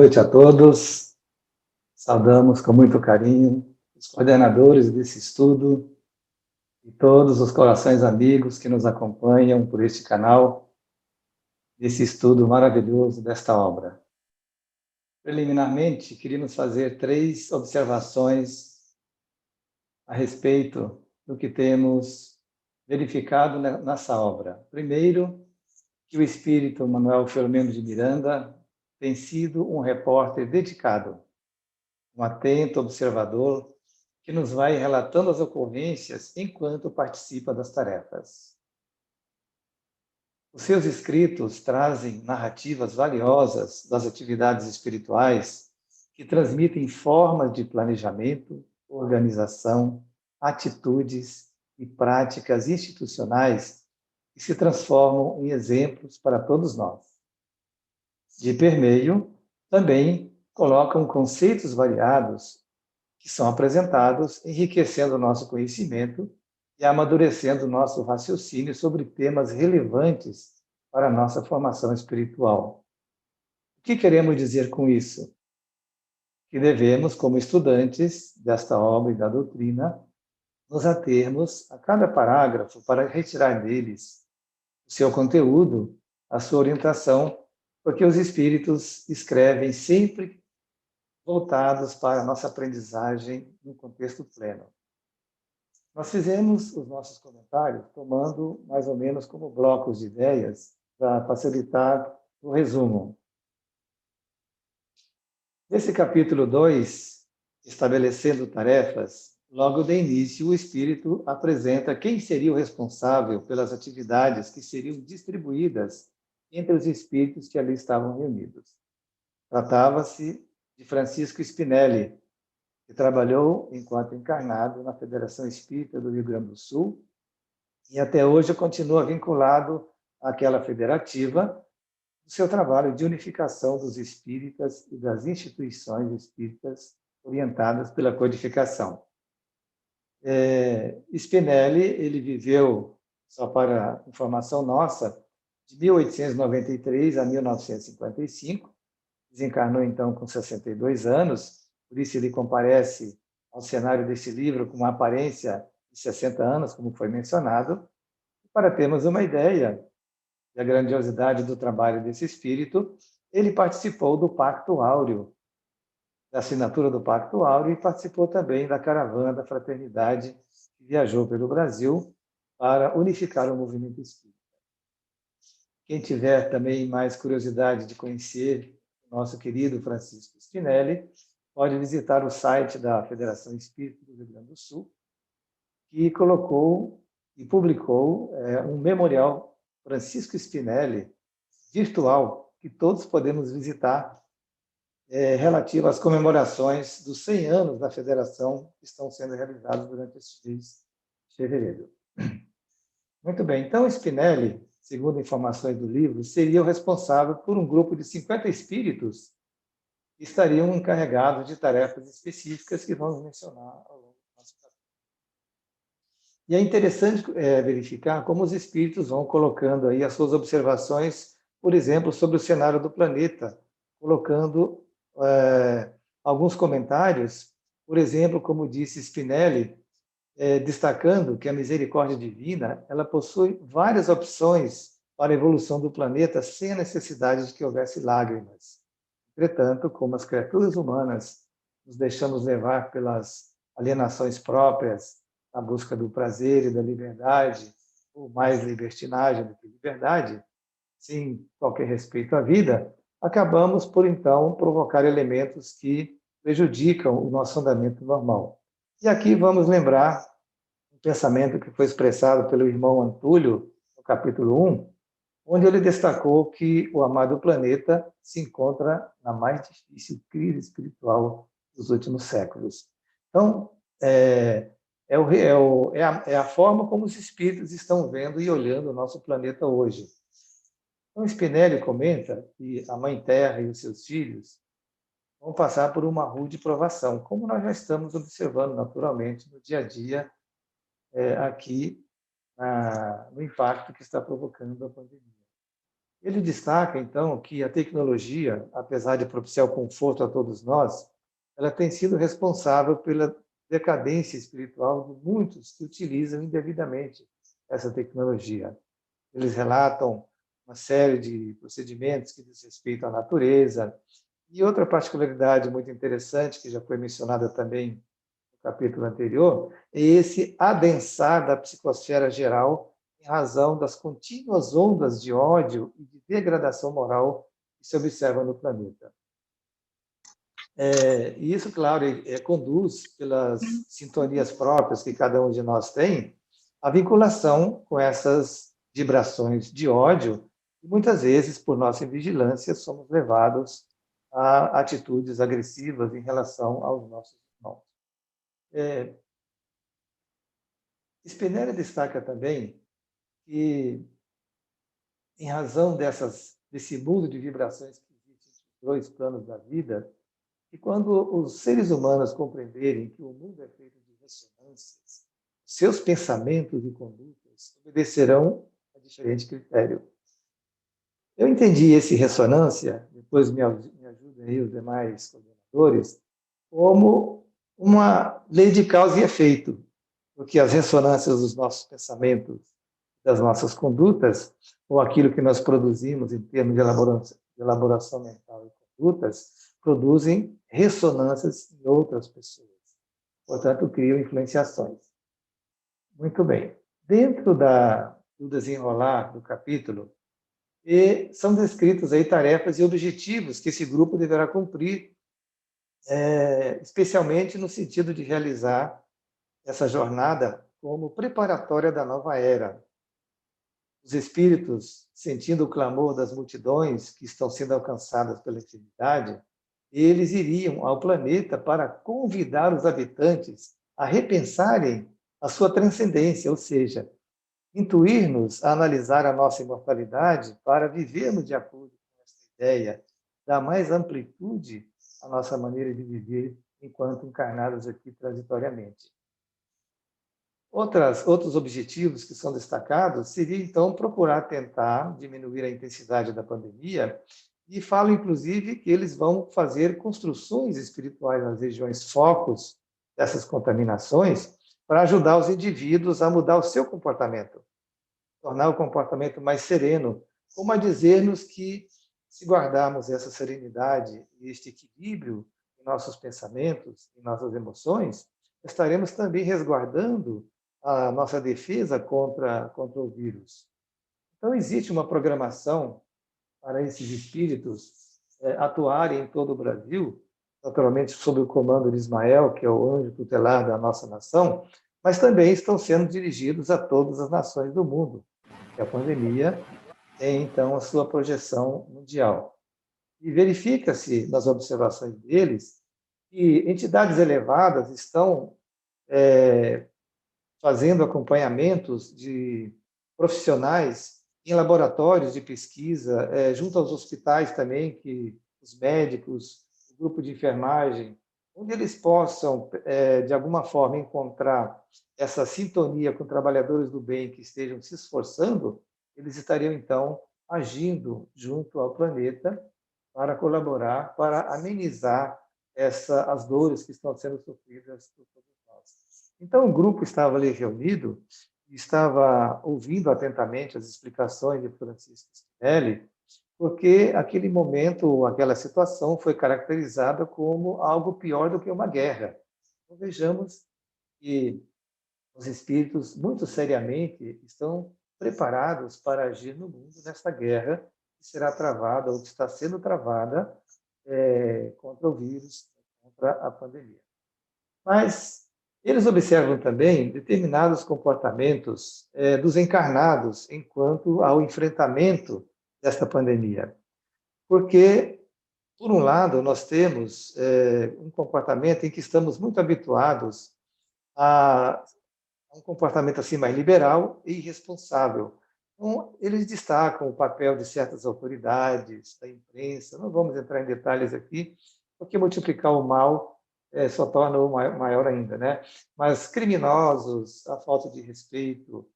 noite a todos. Saudamos com muito carinho os coordenadores desse estudo e todos os corações amigos que nos acompanham por este canal, desse estudo maravilhoso desta obra. Preliminarmente, queríamos fazer 3 observações a respeito do que temos verificado nessa obra. Primeiro, que o espírito Manuel Filomeno de Miranda tem sido um repórter dedicado, um atento observador que nos vai relatando as ocorrências enquanto participa das tarefas. Os seus escritos trazem narrativas valiosas das atividades espirituais que transmitem formas de planejamento, organização, atitudes e práticas institucionais que se transformam em exemplos para todos nós. De permeio, também colocam conceitos variados que são apresentados, enriquecendo o nosso conhecimento e amadurecendo o nosso raciocínio sobre temas relevantes para a nossa formação espiritual. O que queremos dizer com isso? Que devemos, como estudantes desta obra e da doutrina, nos atermos a cada parágrafo para retirar deles o seu conteúdo, a sua orientação, porque os espíritos escrevem sempre voltados para a nossa aprendizagem no contexto pleno. Nós fizemos os nossos comentários tomando mais ou menos como blocos de ideias para facilitar o resumo. Nesse capítulo 2, estabelecendo tarefas, logo de início o Espírito apresenta quem seria o responsável pelas atividades que seriam distribuídas entre os espíritos que ali estavam reunidos. Tratava-se de Francisco Spinelli, que trabalhou enquanto encarnado na Federação Espírita do Rio Grande do Sul e até hoje continua vinculado àquela federativa no seu trabalho de unificação dos espíritas e das instituições espíritas orientadas pela codificação. Spinelli, ele viveu, só para informação nossa, de 1893 a 1955, desencarnou então com 62 anos, por isso ele comparece ao cenário desse livro com uma aparência de 60 anos, como foi mencionado. Para termos uma ideia da grandiosidade do trabalho desse espírito, ele participou do Pacto Áureo, da assinatura do Pacto Áureo, e participou também da caravana da Fraternidade, que viajou pelo Brasil para unificar o movimento espírita. Quem tiver também mais curiosidade de conhecer o nosso querido Francisco Spinelli, pode visitar o site da Federação Espírita do Rio Grande do Sul, que colocou e publicou um memorial Francisco Spinelli virtual, que todos podemos visitar, relativo às comemorações dos 100 anos da Federação, que estão sendo realizados durante este mês de fevereiro. Muito bem, então Spinelli, segundo informações do livro, seria o responsável por um grupo de 50 espíritos que estariam encarregados de tarefas específicas que vamos mencionar ao longo do nosso capítulo. E é interessante verificar como os espíritos vão colocando aí as suas observações, por exemplo, sobre o cenário do planeta, colocando alguns comentários, por exemplo, como disse Spinelli, destacando que a misericórdia divina ela possui várias opções para a evolução do planeta sem a necessidade de que houvesse lágrimas. Entretanto, como as criaturas humanas nos deixamos levar pelas alienações próprias, na busca do prazer e da liberdade, ou mais libertinagem do que liberdade, sem qualquer respeito à vida, acabamos por, então, provocar elementos que prejudicam o nosso andamento normal. E aqui vamos lembrar um pensamento que foi expressado pelo irmão Antúlio, no capítulo 1, onde ele destacou que o amado planeta se encontra na mais difícil crise espiritual dos últimos séculos. Então, é a forma como os espíritos estão vendo e olhando o nosso planeta hoje. Então, Spinelli comenta que a Mãe Terra e os seus filhos vão passar por uma rude provação, como nós já estamos observando naturalmente no dia a dia aqui no impacto que está provocando a pandemia. Ele destaca, então, que a tecnologia, apesar de propiciar o conforto a todos nós, ela tem sido responsável pela decadência espiritual de muitos que utilizam indevidamente essa tecnologia. Eles relatam uma série de procedimentos que diz respeito à natureza. E outra particularidade muito interessante, que já foi mencionada também no capítulo anterior, é esse adensar da psicosfera geral em razão das contínuas ondas de ódio e de degradação moral que se observam no planeta. E isso, claro, conduz, pelas sintonias próprias que cada um de nós tem, a vinculação com essas vibrações de ódio, e muitas vezes, por nossa invigilância, somos levados a atitudes agressivas em relação aos nossos irmãos. Spinelli destaca também que, em razão desse mundo de vibrações que existe nos dois planos da vida, e quando os seres humanos compreenderem que o mundo é feito de ressonâncias, seus pensamentos e condutas obedecerão a diferente critério. Eu entendi esse ressonância, depois me ajudem aí os demais coordenadores, como uma lei de causa e efeito, porque as ressonâncias dos nossos pensamentos, das nossas condutas, ou aquilo que nós produzimos em termos de elaboração mental e condutas, produzem ressonâncias em outras pessoas. Portanto, criam influenciações. Muito bem. Dentro do desenrolar do capítulo, são descritos aí tarefas e objetivos que esse grupo deverá cumprir, especialmente no sentido de realizar essa jornada como preparatória da nova era. Os espíritos, sentindo o clamor das multidões que estão sendo alcançadas pela atividade, eles iriam ao planeta para convidar os habitantes a repensarem a sua transcendência, ou seja, intuir-nos a analisar a nossa imortalidade para vivermos de acordo com essa ideia, dar mais amplitude à nossa maneira de viver enquanto encarnados aqui transitoriamente. Outros objetivos que são destacados seria, então, procurar tentar diminuir a intensidade da pandemia, e falo, inclusive, que eles vão fazer construções espirituais nas regiões focos dessas contaminações para ajudar os indivíduos a mudar o seu comportamento, tornar o comportamento mais sereno, como a dizer-nos que, se guardarmos essa serenidade e este equilíbrio em nossos pensamentos, em nossas emoções, estaremos também resguardando a nossa defesa contra o vírus. Então, existe uma programação para esses espíritos atuarem em todo o Brasil, naturalmente sob o comando de Ismael, que é o anjo tutelar da nossa nação, mas também estão sendo dirigidos a todas as nações do mundo, que a pandemia tem, então, a sua projeção mundial. E verifica-se, nas observações deles, que entidades elevadas estão fazendo acompanhamentos de profissionais em laboratórios de pesquisa, junto aos hospitais também, que os médicos, o grupo de enfermagem, onde eles possam, de alguma forma, encontrar essa sintonia com trabalhadores do bem que estejam se esforçando, eles estariam, então, agindo junto ao planeta para colaborar, para amenizar as dores que estão sendo sofridas por todos nós. Então, o grupo estava ali reunido, estava ouvindo atentamente as explicações de Francisco Spinelli, porque aquele momento, aquela situação foi caracterizada como algo pior do que uma guerra. Então, vejamos que os espíritos, muito seriamente, estão preparados para agir no mundo nesta guerra que será travada, ou que está sendo travada, contra o vírus, contra a pandemia. Mas eles observam também determinados comportamentos dos encarnados enquanto ao enfrentamento desta pandemia. Porque, por um lado, nós temos um comportamento em que estamos muito habituados a um comportamento assim mais liberal e irresponsável. Então, eles destacam o papel de certas autoridades, da imprensa, não vamos entrar em detalhes aqui, porque multiplicar o mal só torna o maior ainda, né? Mas criminosos, a falta de respeito,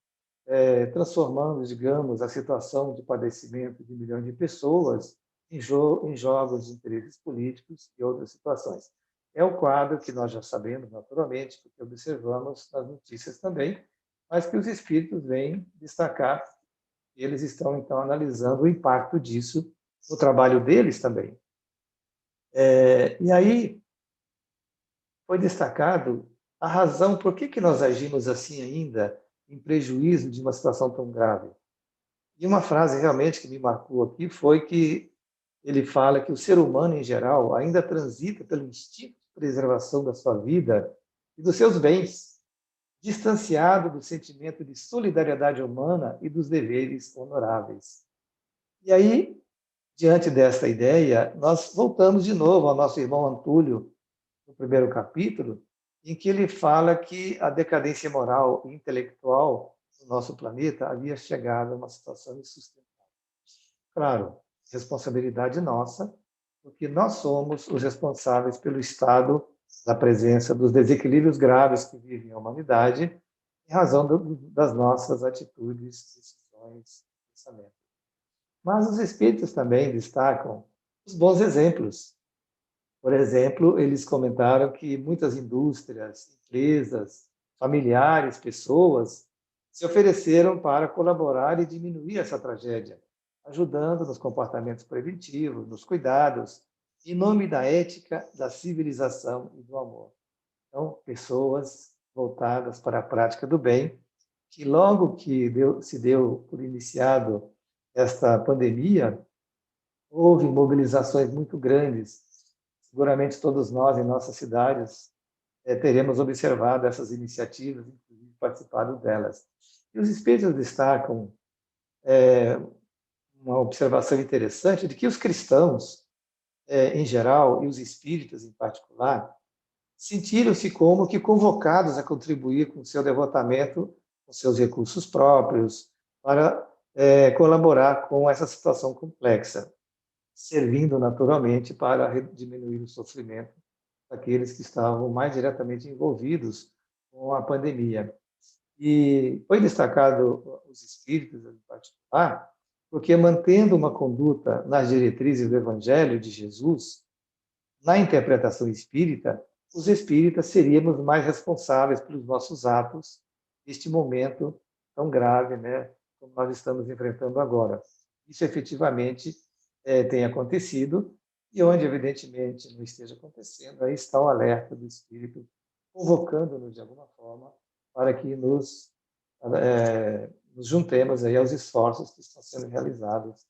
transformando, digamos, a situação de padecimento de milhões de pessoas em jogos de interesses políticos e outras situações. É o quadro que nós já sabemos, naturalmente, porque observamos nas notícias também, mas que os espíritos vêm destacar. Eles estão, então, analisando o impacto disso no trabalho deles também. E aí foi destacado a razão por que nós agimos assim ainda, em prejuízo de uma situação tão grave. E uma frase realmente que me marcou aqui foi que ele fala que o ser humano, em geral, ainda transita pelo instinto de preservação da sua vida e dos seus bens, distanciado do sentimento de solidariedade humana e dos deveres honoráveis. E aí, diante desta ideia, nós voltamos de novo ao nosso irmão Antúlio, no primeiro capítulo, em que ele fala que a decadência moral e intelectual do nosso planeta havia chegado a uma situação insustentável. Claro, responsabilidade nossa, porque nós somos os responsáveis pelo estado da presença dos desequilíbrios graves que vivem a humanidade, em razão das nossas atitudes, decisões, pensamentos. Mas os espíritos também destacam os bons exemplos. Por exemplo, eles comentaram que muitas indústrias, empresas, familiares, pessoas se ofereceram para colaborar e diminuir essa tragédia, ajudando nos comportamentos preventivos, nos cuidados, em nome da ética, da civilização e do amor. Então, pessoas voltadas para a prática do bem, que logo que se deu por iniciado esta pandemia, houve mobilizações muito grandes. Seguramente todos nós, em nossas cidades, teremos observado essas iniciativas, inclusive participado delas. E os espíritos destacam uma observação interessante de que os cristãos, em geral, e os espíritas em particular, sentiram-se como que convocados a contribuir com o seu devotamento, com seus recursos próprios, para colaborar com essa situação complexa, servindo naturalmente para diminuir o sofrimento daqueles que estavam mais diretamente envolvidos com a pandemia. E foi destacado os espíritos em particular, porque mantendo uma conduta nas diretrizes do Evangelho de Jesus, na interpretação espírita, os espíritas seríamos mais responsáveis pelos nossos atos neste momento tão grave, né, como nós estamos enfrentando agora. Isso efetivamente tem acontecido, e onde, evidentemente, não esteja acontecendo, aí está o alerta do Espírito, convocando-nos, de alguma forma, para que nos juntemos aí aos esforços que estão sendo realizados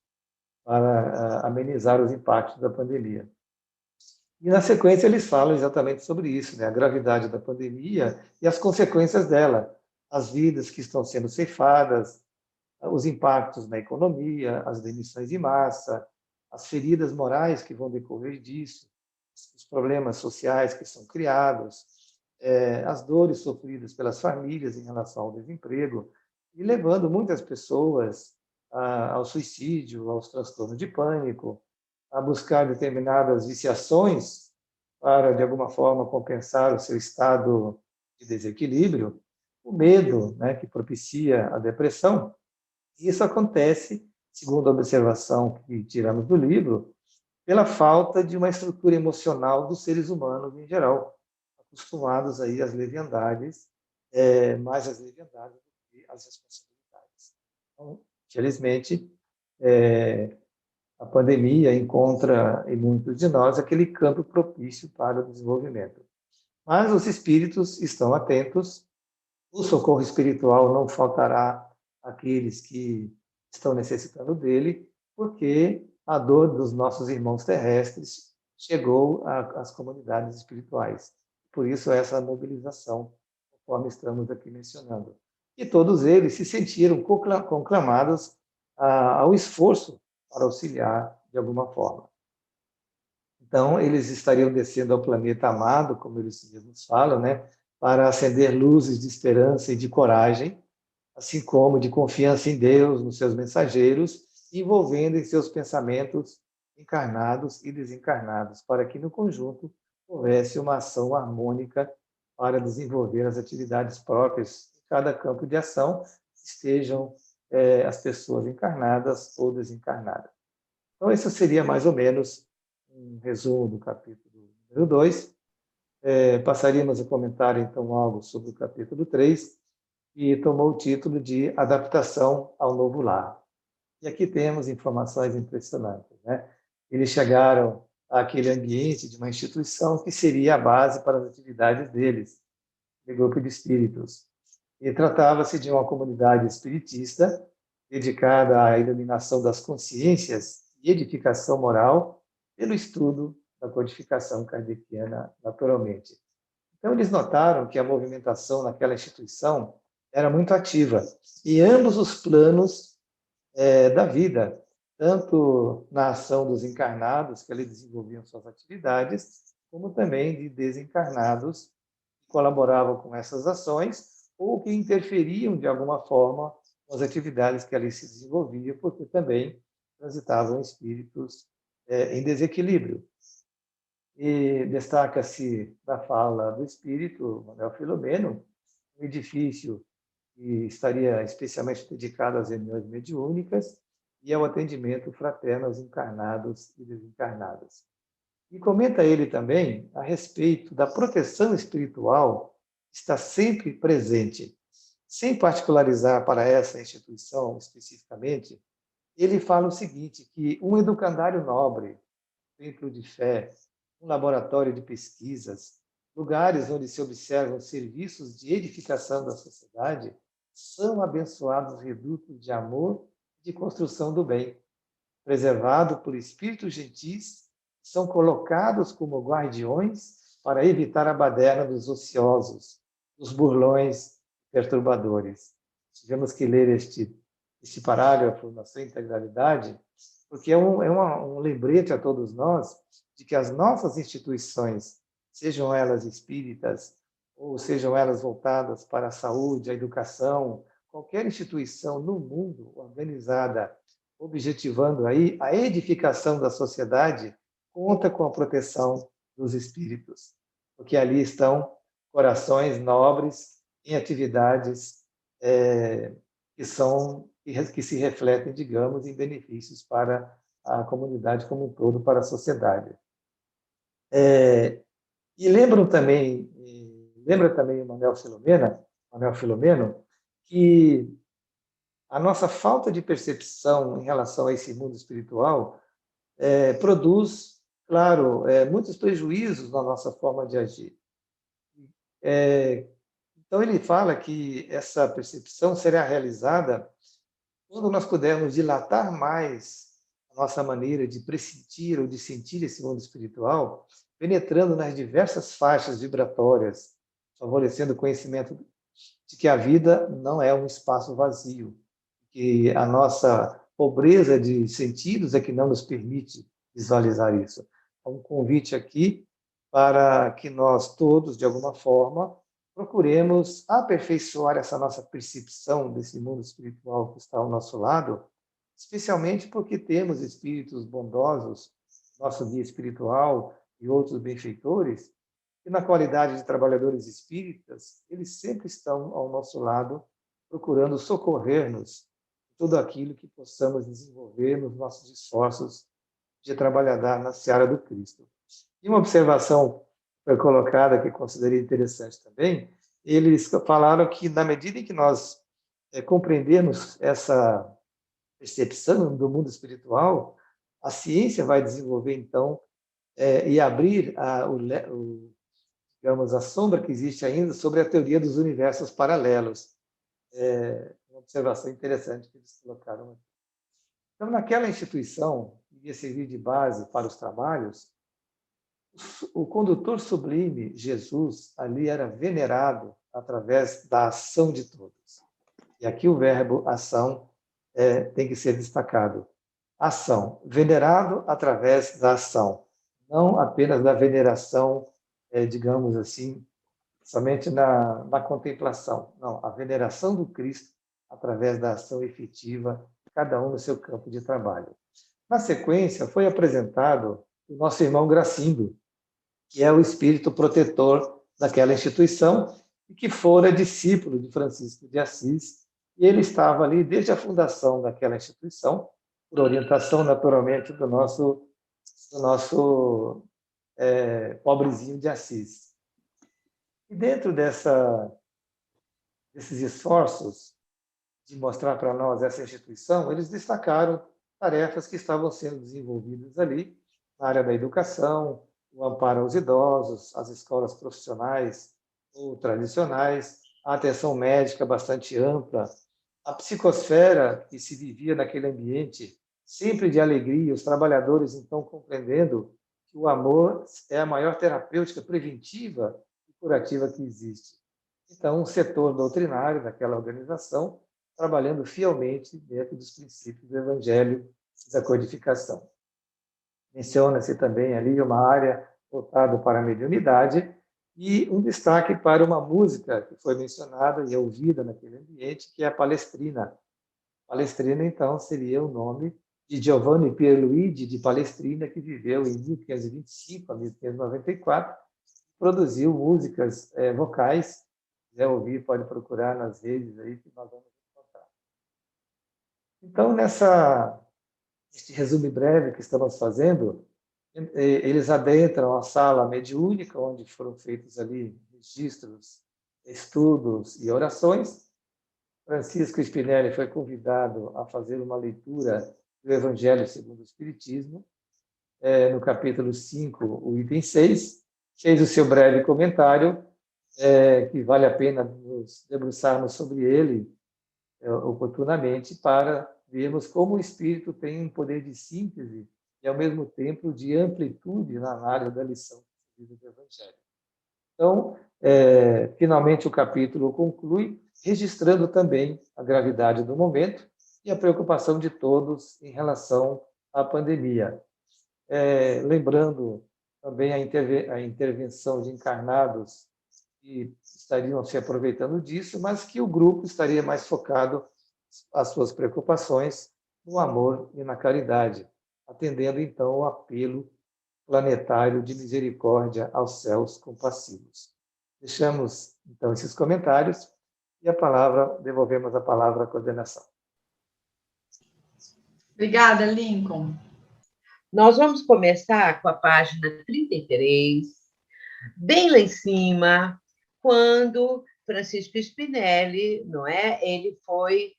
para amenizar os impactos da pandemia. E, na sequência, eles falam exatamente sobre isso, né? A gravidade da pandemia e as consequências dela, as vidas que estão sendo ceifadas, os impactos na economia, as demissões em massa, as feridas morais que vão decorrer disso, os problemas sociais que são criados, as dores sofridas pelas famílias em relação ao desemprego, e levando muitas pessoas ao suicídio, aos transtornos de pânico, a buscar determinadas viciações para, de alguma forma, compensar o seu estado de desequilíbrio, o medo, né, que propicia a depressão. E isso acontece, segundo a observação que tiramos do livro, pela falta de uma estrutura emocional dos seres humanos em geral, acostumados aí às leviandades, mais às leviandades do que às responsabilidades. Então, felizmente, a pandemia encontra em muitos de nós aquele campo propício para o desenvolvimento. Mas os espíritos estão atentos, o socorro espiritual não faltará àqueles que estão necessitando dele, porque a dor dos nossos irmãos terrestres chegou às comunidades espirituais. Por isso, essa mobilização, conforme estamos aqui mencionando. E todos eles se sentiram conclamados ao esforço para auxiliar de alguma forma. Então, eles estariam descendo ao planeta amado, como eles mesmos falam, né, para acender luzes de esperança e de coragem, assim como de confiança em Deus, nos seus mensageiros, envolvendo em seus pensamentos encarnados e desencarnados, para que, no conjunto, houvesse uma ação harmônica para desenvolver as atividades próprias em cada campo de ação, estejam as pessoas encarnadas ou desencarnadas. Então, esse seria mais ou menos um resumo do capítulo número 2. Passaríamos a comentar, então, algo sobre o capítulo 3, que tomou o título de Adaptação ao Novo Lar. E aqui temos informações impressionantes, né? Eles chegaram àquele ambiente de uma instituição que seria a base para as atividades deles, de grupo de espíritos. E tratava-se de uma comunidade espiritista dedicada à iluminação das consciências e edificação moral pelo estudo da codificação kardeciana, naturalmente. Então, eles notaram que a movimentação naquela instituição era muito ativa, e ambos os planos da vida, tanto na ação dos encarnados, que ali desenvolviam suas atividades, como também de desencarnados que colaboravam com essas ações ou que interferiam de alguma forma nas atividades que ali se desenvolviam, porque também transitavam espíritos em desequilíbrio. E destaca-se da fala do espírito Manuel Filomeno, um edifício que estaria especialmente dedicado às reuniões mediúnicas e ao atendimento fraterno aos encarnados e desencarnados. E comenta ele também a respeito da proteção espiritual que está sempre presente. Sem particularizar para essa instituição especificamente, ele fala o seguinte, que um educandário nobre, templo de fé, um laboratório de pesquisas, lugares onde se observam serviços de edificação da sociedade, são abençoados redutos de amor e de construção do bem. Preservados por espíritos gentis, são colocados como guardiões para evitar a baderna dos ociosos, dos burlões perturbadores. Tivemos que ler este parágrafo na sua integralidade, porque é um lembrete a todos nós de que as nossas instituições, sejam elas espíritas, ou sejam elas voltadas para a saúde, a educação, qualquer instituição no mundo organizada, objetivando aí a edificação da sociedade, conta com a proteção dos espíritos, porque ali estão corações nobres em atividades que se refletem, digamos, em benefícios para a comunidade como um todo, para a sociedade. E lembra também o Manuel Filomeno, que a nossa falta de percepção em relação a esse mundo espiritual produz, claro, muitos prejuízos na nossa forma de agir. Então, ele fala que essa percepção será realizada quando nós pudermos dilatar mais a nossa maneira de pressentir ou de sentir esse mundo espiritual, penetrando nas diversas faixas vibratórias, favorecendo o conhecimento de que a vida não é um espaço vazio, que a nossa pobreza de sentidos é que não nos permite visualizar isso. É um convite aqui para que nós todos, de alguma forma, procuremos aperfeiçoar essa nossa percepção desse mundo espiritual que está ao nosso lado, especialmente porque temos espíritos bondosos, nosso guia espiritual e outros benfeitores, que na qualidade de trabalhadores espíritas, eles sempre estão ao nosso lado, procurando socorrer-nos em tudo aquilo que possamos desenvolver nos nossos esforços de trabalhar na seara do Cristo. E uma observação foi colocada que considerei interessante também, eles falaram que na medida em que nós compreendemos essa percepção do mundo espiritual, a ciência vai desenvolver então e abrir digamos, a sombra que existe ainda sobre a teoria dos universos paralelos. Uma observação interessante que eles colocaram aqui. Então, naquela instituição, que ia servir de base para os trabalhos, o condutor sublime, Jesus, ali era venerado através da ação de todos. E aqui o verbo ação tem que ser destacado. Ação, venerado através da ação, não apenas da veneração, digamos assim, somente na contemplação. Não, a veneração do Cristo através da ação efetiva, cada um no seu campo de trabalho. Na sequência, foi apresentado o nosso irmão Gracindo, que é o espírito protetor daquela instituição e que fora discípulo de Francisco de Assis E ele estava ali desde a fundação daquela instituição, por orientação, naturalmente, do nosso pobrezinho de Assis. E dentro desses esforços de mostrar para nós essa instituição, eles destacaram tarefas que estavam sendo desenvolvidas ali, na área da educação, o amparo aos idosos, as escolas profissionais ou tradicionais, a atenção médica bastante ampla, a psicosfera que se vivia naquele ambiente, sempre de alegria, os trabalhadores então compreendendo que o amor é a maior terapêutica preventiva e curativa que existe. Então, um setor doutrinário daquela organização trabalhando fielmente dentro dos princípios do Evangelho e da codificação. Menciona-se também ali uma área voltada para a mediunidade e um destaque para uma música que foi mencionada e ouvida naquele ambiente, que é a Palestrina. Palestrina, então, seria o nome de Giovanni Pierluigi de Palestrina, que viveu em 1525 a 1594, produziu músicas vocais. Se quiser ouvir, pode procurar nas redes aí que nós vamos encontrar. Então, neste resumo breve que estamos fazendo, eles adentram a sala mediúnica, onde foram feitos ali registros, estudos e orações. Francisco Spinelli foi convidado a fazer uma leitura do Evangelho segundo o Espiritismo, no capítulo 5, o item 6, fez o seu breve comentário, que vale a pena nos debruçarmos sobre ele oportunamente para vermos como o Espírito tem um poder de síntese e, ao mesmo tempo, de amplitude na análise da lição do Evangelho. Então, finalmente, o capítulo conclui registrando também a gravidade do momento e a preocupação de todos em relação à pandemia. Lembrando também a intervenção de encarnados que estariam se aproveitando disso, mas que o grupo estaria mais focado as suas preocupações no amor e na caridade, atendendo então o apelo planetário de misericórdia aos céus compassivos. Deixamos então esses comentários e devolvemos a palavra à coordenação. Obrigada, Lincoln. Nós vamos começar com a página 33, bem lá em cima, quando Francisco Spinelli, não é? Ele foi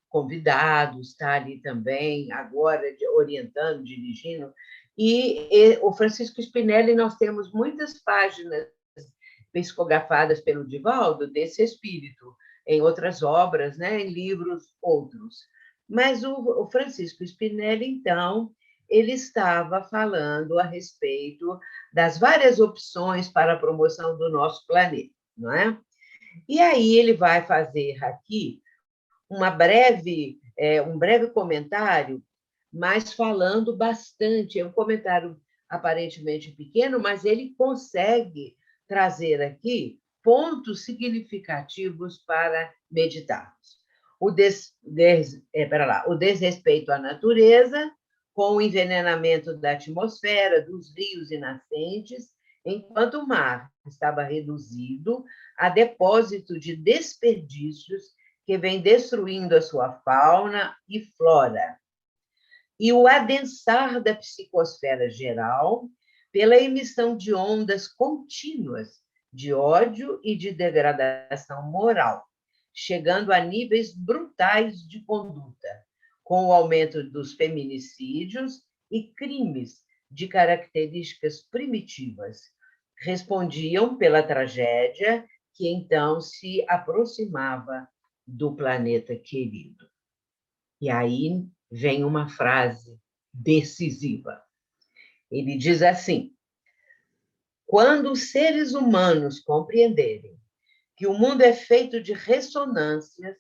convidado, está ali também, agora orientando, dirigindo, e o Francisco Spinelli, nós temos muitas páginas psicografadas pelo Divaldo desse espírito, em outras obras, né? Em livros outros. Mas o Francisco Spinelli, então, ele estava falando a respeito das várias opções para a promoção do nosso planeta, não é? E aí ele vai fazer aqui um breve comentário, mas falando bastante. É um comentário aparentemente pequeno, mas ele consegue trazer aqui pontos significativos para meditarmos. O desrespeito à natureza, com o envenenamento da atmosfera, dos rios e nascentes, enquanto o mar estava reduzido a depósito de desperdícios que vem destruindo a sua fauna e flora. E o adensar da psicosfera geral pela emissão de ondas contínuas de ódio e de degradação moral, chegando a níveis brutais de conduta, com o aumento dos feminicídios e crimes de características primitivas. Respondiam pela tragédia que então se aproximava do planeta querido. E aí vem uma frase decisiva. Ele diz assim: quando os seres humanos compreenderem que o mundo é feito de ressonâncias,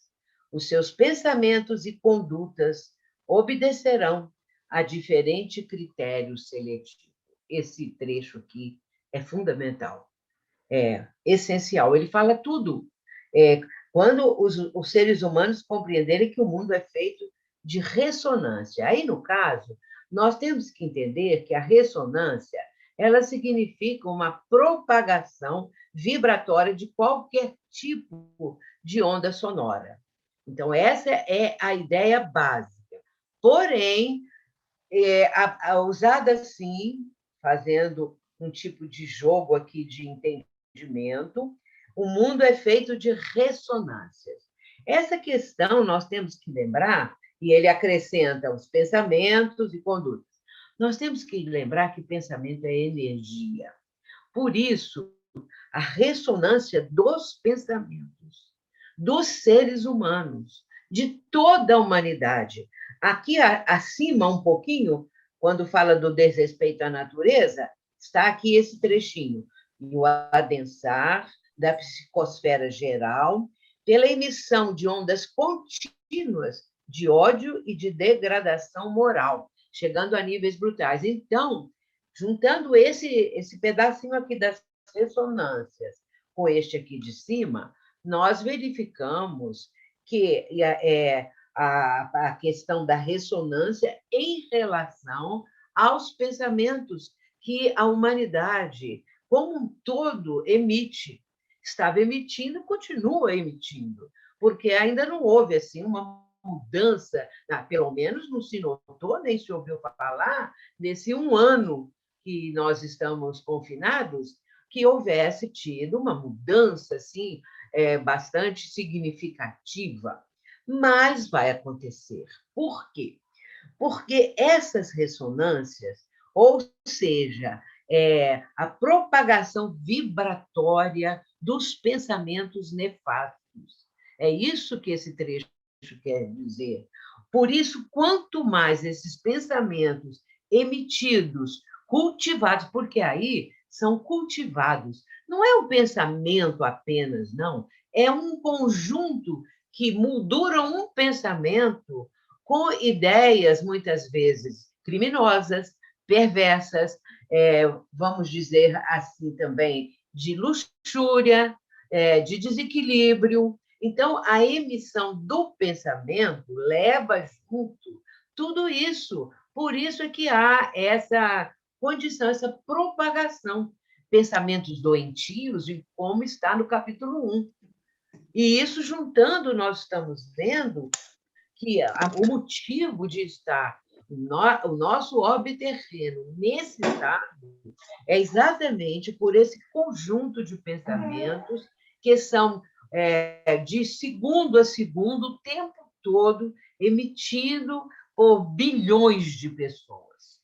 os seus pensamentos e condutas obedecerão a diferente critério seletivo. Esse trecho aqui é fundamental, é essencial. Ele fala tudo. Quando os seres humanos compreenderem que o mundo é feito de ressonância. Aí, no caso, nós temos que entender que a ressonância ela significa uma propagação vibratória de qualquer tipo de onda sonora. Então, essa é a ideia básica. Porém, usada assim, fazendo um tipo de jogo aqui de entendimento, o mundo é feito de ressonâncias. Essa questão nós temos que lembrar, e ele acrescenta os pensamentos e condutas. Nós temos que lembrar que pensamento é energia. Por isso, a ressonância dos pensamentos, dos seres humanos, de toda a humanidade. Aqui acima, um pouquinho, quando fala do desrespeito à natureza, está aqui esse trechinho. E o adensar da psicosfera geral pela emissão de ondas contínuas de ódio e de degradação moral, chegando a níveis brutais. Então, juntando esse pedacinho aqui das ressonâncias com este aqui de cima, nós verificamos que a questão da ressonância em relação aos pensamentos que a humanidade, como um todo, emite. Estava emitindo e continua emitindo, porque ainda não houve assim uma mudança, pelo menos não se notou, nem se ouviu falar, nesse um ano que nós estamos confinados, que houvesse tido uma mudança assim, bastante significativa. Mas vai acontecer. Por quê? Porque essas ressonâncias, ou seja, a propagação vibratória dos pensamentos nefastos. É isso que esse trecho quer dizer. Por isso, quanto mais esses pensamentos emitidos, cultivados, porque aí são cultivados, não é o pensamento apenas, não, é um conjunto que moldura um pensamento com ideias, muitas vezes, criminosas, perversas, vamos dizer assim também, de luxúria, de desequilíbrio. Então, a emissão do pensamento leva junto tudo isso. Por isso é que há essa condição, essa propagação. Pensamentos doentios, e como está no capítulo 1. E isso, juntando, nós estamos vendo que o motivo de estar o nosso orbe terreno nesse estado é exatamente por esse conjunto de pensamentos que são de segundo a segundo, o tempo todo, emitido por bilhões de pessoas,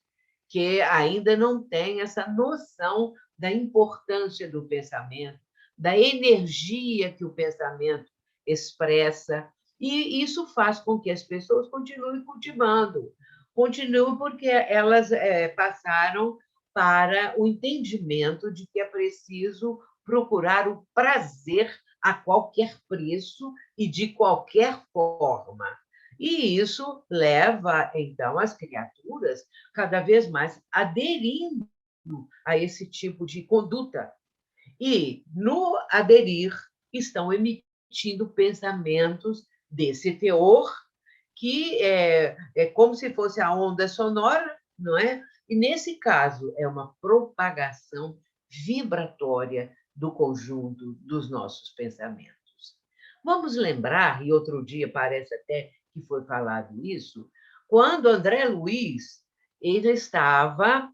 que ainda não têm essa noção da importância do pensamento, da energia que o pensamento expressa, e isso faz com que as pessoas continuem cultivando, continuem porque elas passaram para o entendimento de que é preciso procurar o prazer a qualquer preço e de qualquer forma. E isso leva, então, as criaturas cada vez mais aderindo a esse tipo de conduta. E, no aderir, estão emitindo pensamentos desse teor, que é como se fosse a onda sonora, não é? E, nesse caso, é uma propagação vibratória do conjunto dos nossos pensamentos. Vamos lembrar, e outro dia parece até que foi falado isso, quando André Luiz ele estava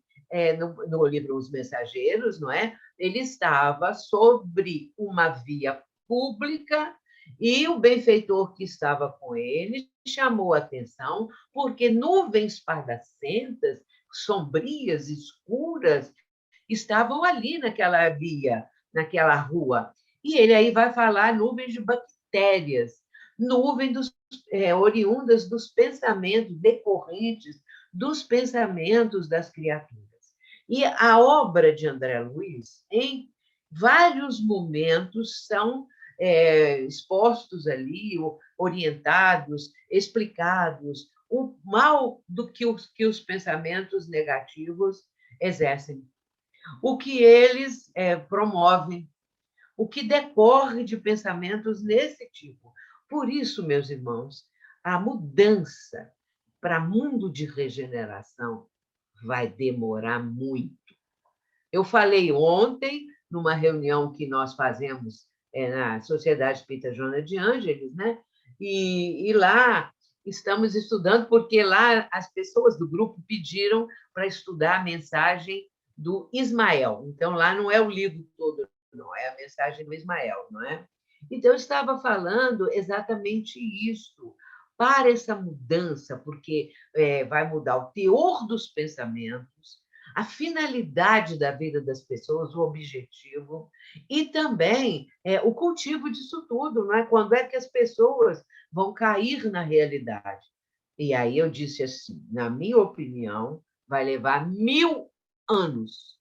no livro Os Mensageiros, não é? Ele estava sobre uma via pública e o benfeitor que estava com ele chamou a atenção porque nuvens pardacentas, sombrias, escuras, estavam ali naquela via, naquela rua. E ele aí vai falar nuvens de bactérias, nuvens oriundas dos pensamentos decorrentes dos pensamentos das criaturas. E a obra de André Luiz, em vários momentos, são expostos ali, orientados, explicados, o mal do que os pensamentos negativos exercem, o que eles promovem, o que decorre de pensamentos nesse tipo. Por isso, meus irmãos, a mudança para mundo de regeneração vai demorar muito. Eu falei ontem, numa reunião que nós fazemos na Sociedade Espírita Joana de Ângeles, né? e lá estamos estudando, porque lá as pessoas do grupo pediram para estudar a mensagem do Ismael. Então, lá não é o livro todo, não, é a mensagem do Ismael, não é? Então, eu estava falando exatamente isso, para essa mudança, porque vai mudar o teor dos pensamentos, a finalidade da vida das pessoas, o objetivo, e também o cultivo disso tudo, não é? Quando é que as pessoas vão cair na realidade? E aí eu disse assim, na minha opinião, vai levar 1000 anos,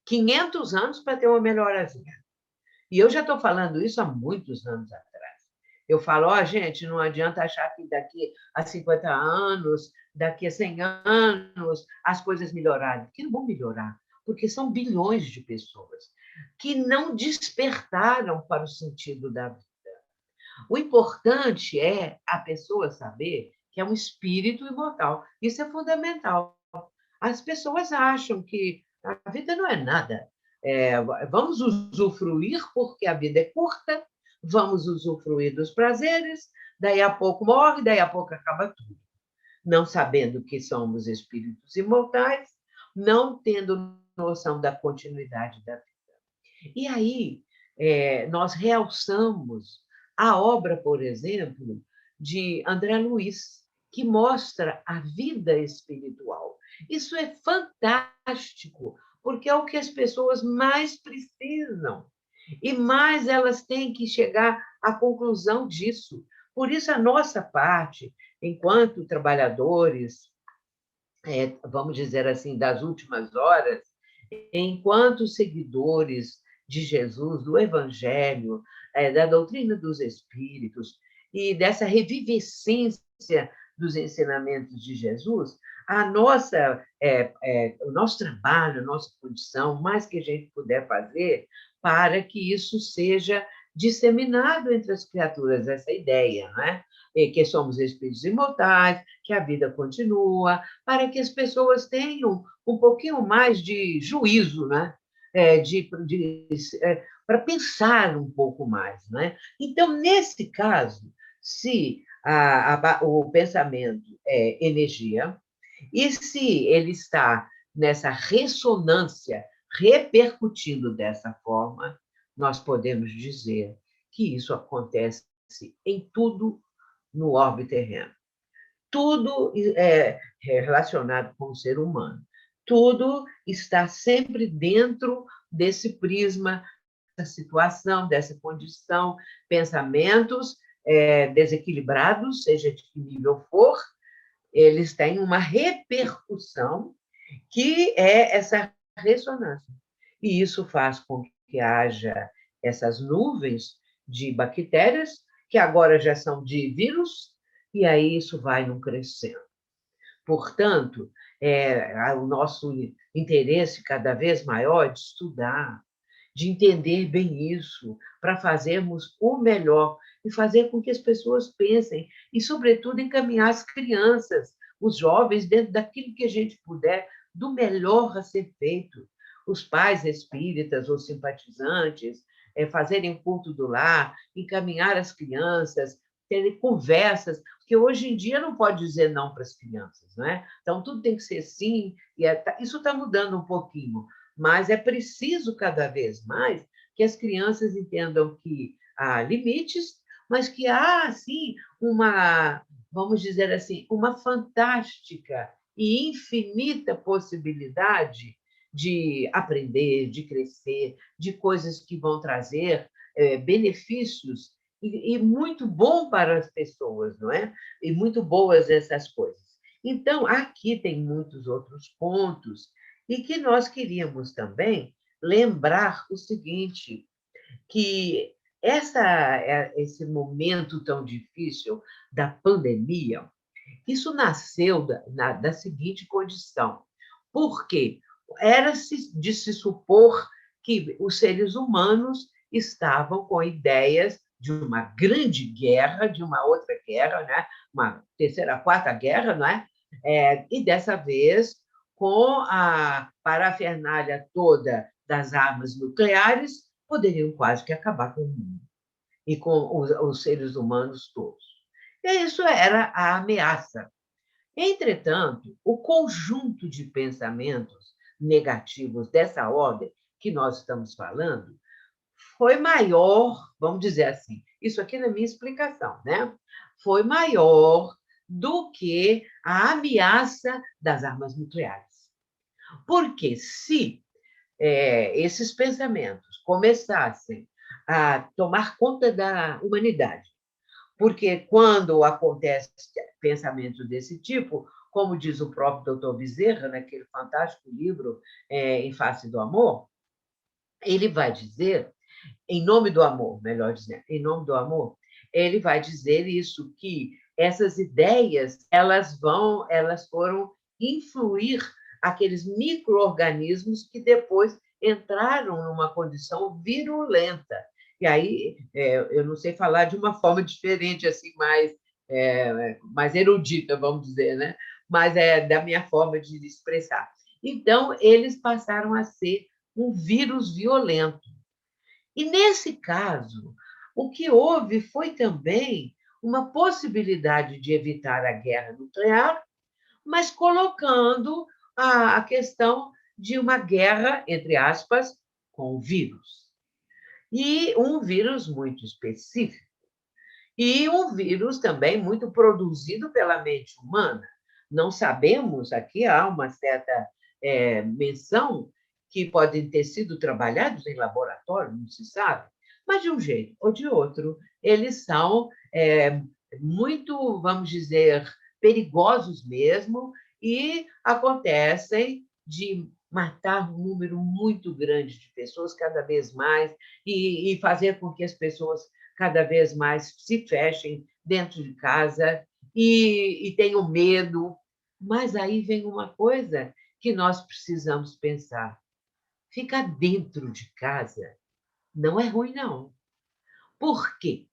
500 anos para ter uma melhorazinha. E eu já estou falando isso há muitos anos atrás. Eu falo, ó, gente, não adianta achar que daqui a 50 anos, daqui a 100 anos, as coisas melhorarem. Porque não vão melhorar, porque são bilhões de pessoas que não despertaram para o sentido da vida. O importante é a pessoa saber que é um espírito imortal. Isso é fundamental. As pessoas acham que a vida não é nada. Vamos usufruir porque a vida é curta, vamos usufruir dos prazeres, daí a pouco morre, daí a pouco acaba tudo. Não sabendo que somos espíritos imortais, não tendo noção da continuidade da vida. E aí, nós realçamos a obra, por exemplo, de André Luiz, que mostra a vida espiritual. Isso é fantástico, porque é o que as pessoas mais precisam. E mais elas têm que chegar à conclusão disso. Por isso, a nossa parte, enquanto trabalhadores, vamos dizer assim, das últimas horas, enquanto seguidores de Jesus, do Evangelho, da doutrina dos Espíritos e dessa revivescência dos ensinamentos de Jesus, o nosso trabalho, a nossa condição, mais que a gente puder fazer para que isso seja disseminado entre as criaturas, essa ideia, não é? Que somos espíritos imortais, que a vida continua, para que as pessoas tenham um pouquinho mais de juízo, né? Para pensar um pouco mais. Né? Então, nesse caso, se o pensamento é energia, e se ele está nessa ressonância, repercutindo dessa forma, nós podemos dizer que isso acontece em tudo no orbe terreno. Tudo é relacionado com o ser humano. Tudo está sempre dentro desse prisma, dessa situação, dessa condição, pensamentos desequilibrados, seja de que nível for, eles têm uma repercussão que é essa ressonância. E isso faz com que haja essas nuvens de bactérias, que agora já são de vírus, e aí isso vai num crescendo. Portanto, o nosso interesse cada vez maior de estudar, de entender bem isso, para fazermos o melhor e fazer com que as pessoas pensem, e, sobretudo, encaminhar as crianças, os jovens, dentro daquilo que a gente puder, do melhor a ser feito. Os pais espíritas ou simpatizantes fazerem o culto do lar, encaminhar as crianças, terem conversas, porque hoje em dia não pode dizer não para as crianças, não é? Então, tudo tem que ser sim, e isso está mudando um pouquinho, mas é preciso cada vez mais que as crianças entendam que há limites, mas que há, sim, vamos dizer assim, uma fantástica e infinita possibilidade de aprender, de crescer, de coisas que vão trazer benefícios e muito bom para as pessoas, não é? E muito boas essas coisas. Então, aqui tem muitos outros pontos e que nós queríamos também lembrar o seguinte, que esse momento tão difícil da pandemia, isso nasceu da seguinte condição. Por quê? Era de se supor que os seres humanos estavam com ideias de uma grande guerra, de uma outra guerra, né? Uma terceira, quarta guerra, não é? E dessa vez, com a parafernália toda das armas nucleares, poderiam quase que acabar com o mundo e com os seres humanos todos. E isso era a ameaça. Entretanto, o conjunto de pensamentos negativos dessa ordem que nós estamos falando foi maior, vamos dizer assim, isso aqui na minha explicação, né? Foi maior do que a ameaça das armas nucleares. Porque se esses pensamentos começassem a tomar conta da humanidade, porque quando acontece pensamento desse tipo, como diz o próprio Dr. Bezerra, naquele fantástico livro Em Face do Amor, ele vai dizer, em nome do amor, melhor dizendo, em nome do amor, ele vai dizer isso, que essas ideias, elas foram influir aqueles micro-organismos que depois entraram numa condição virulenta. E aí, eu não sei falar de uma forma diferente, assim, mais erudita, vamos dizer, né? Mas é da minha forma de expressar. Então, eles passaram a ser um vírus violento. E, nesse caso, o que houve foi também uma possibilidade de evitar a guerra nuclear, mas colocando a questão de uma guerra, entre aspas, com o vírus. E um vírus muito específico. E um vírus também muito produzido pela mente humana. Não sabemos, aqui há uma certa menção que podem ter sido trabalhados em laboratório, não se sabe, mas de um jeito ou de outro, eles são muito, vamos dizer, perigosos mesmo e acontecem de matar um número muito grande de pessoas cada vez mais e fazer com que as pessoas cada vez mais se fechem dentro de casa e tenham medo. Mas aí vem uma coisa que nós precisamos pensar. Ficar dentro de casa não é ruim, não. Por quê?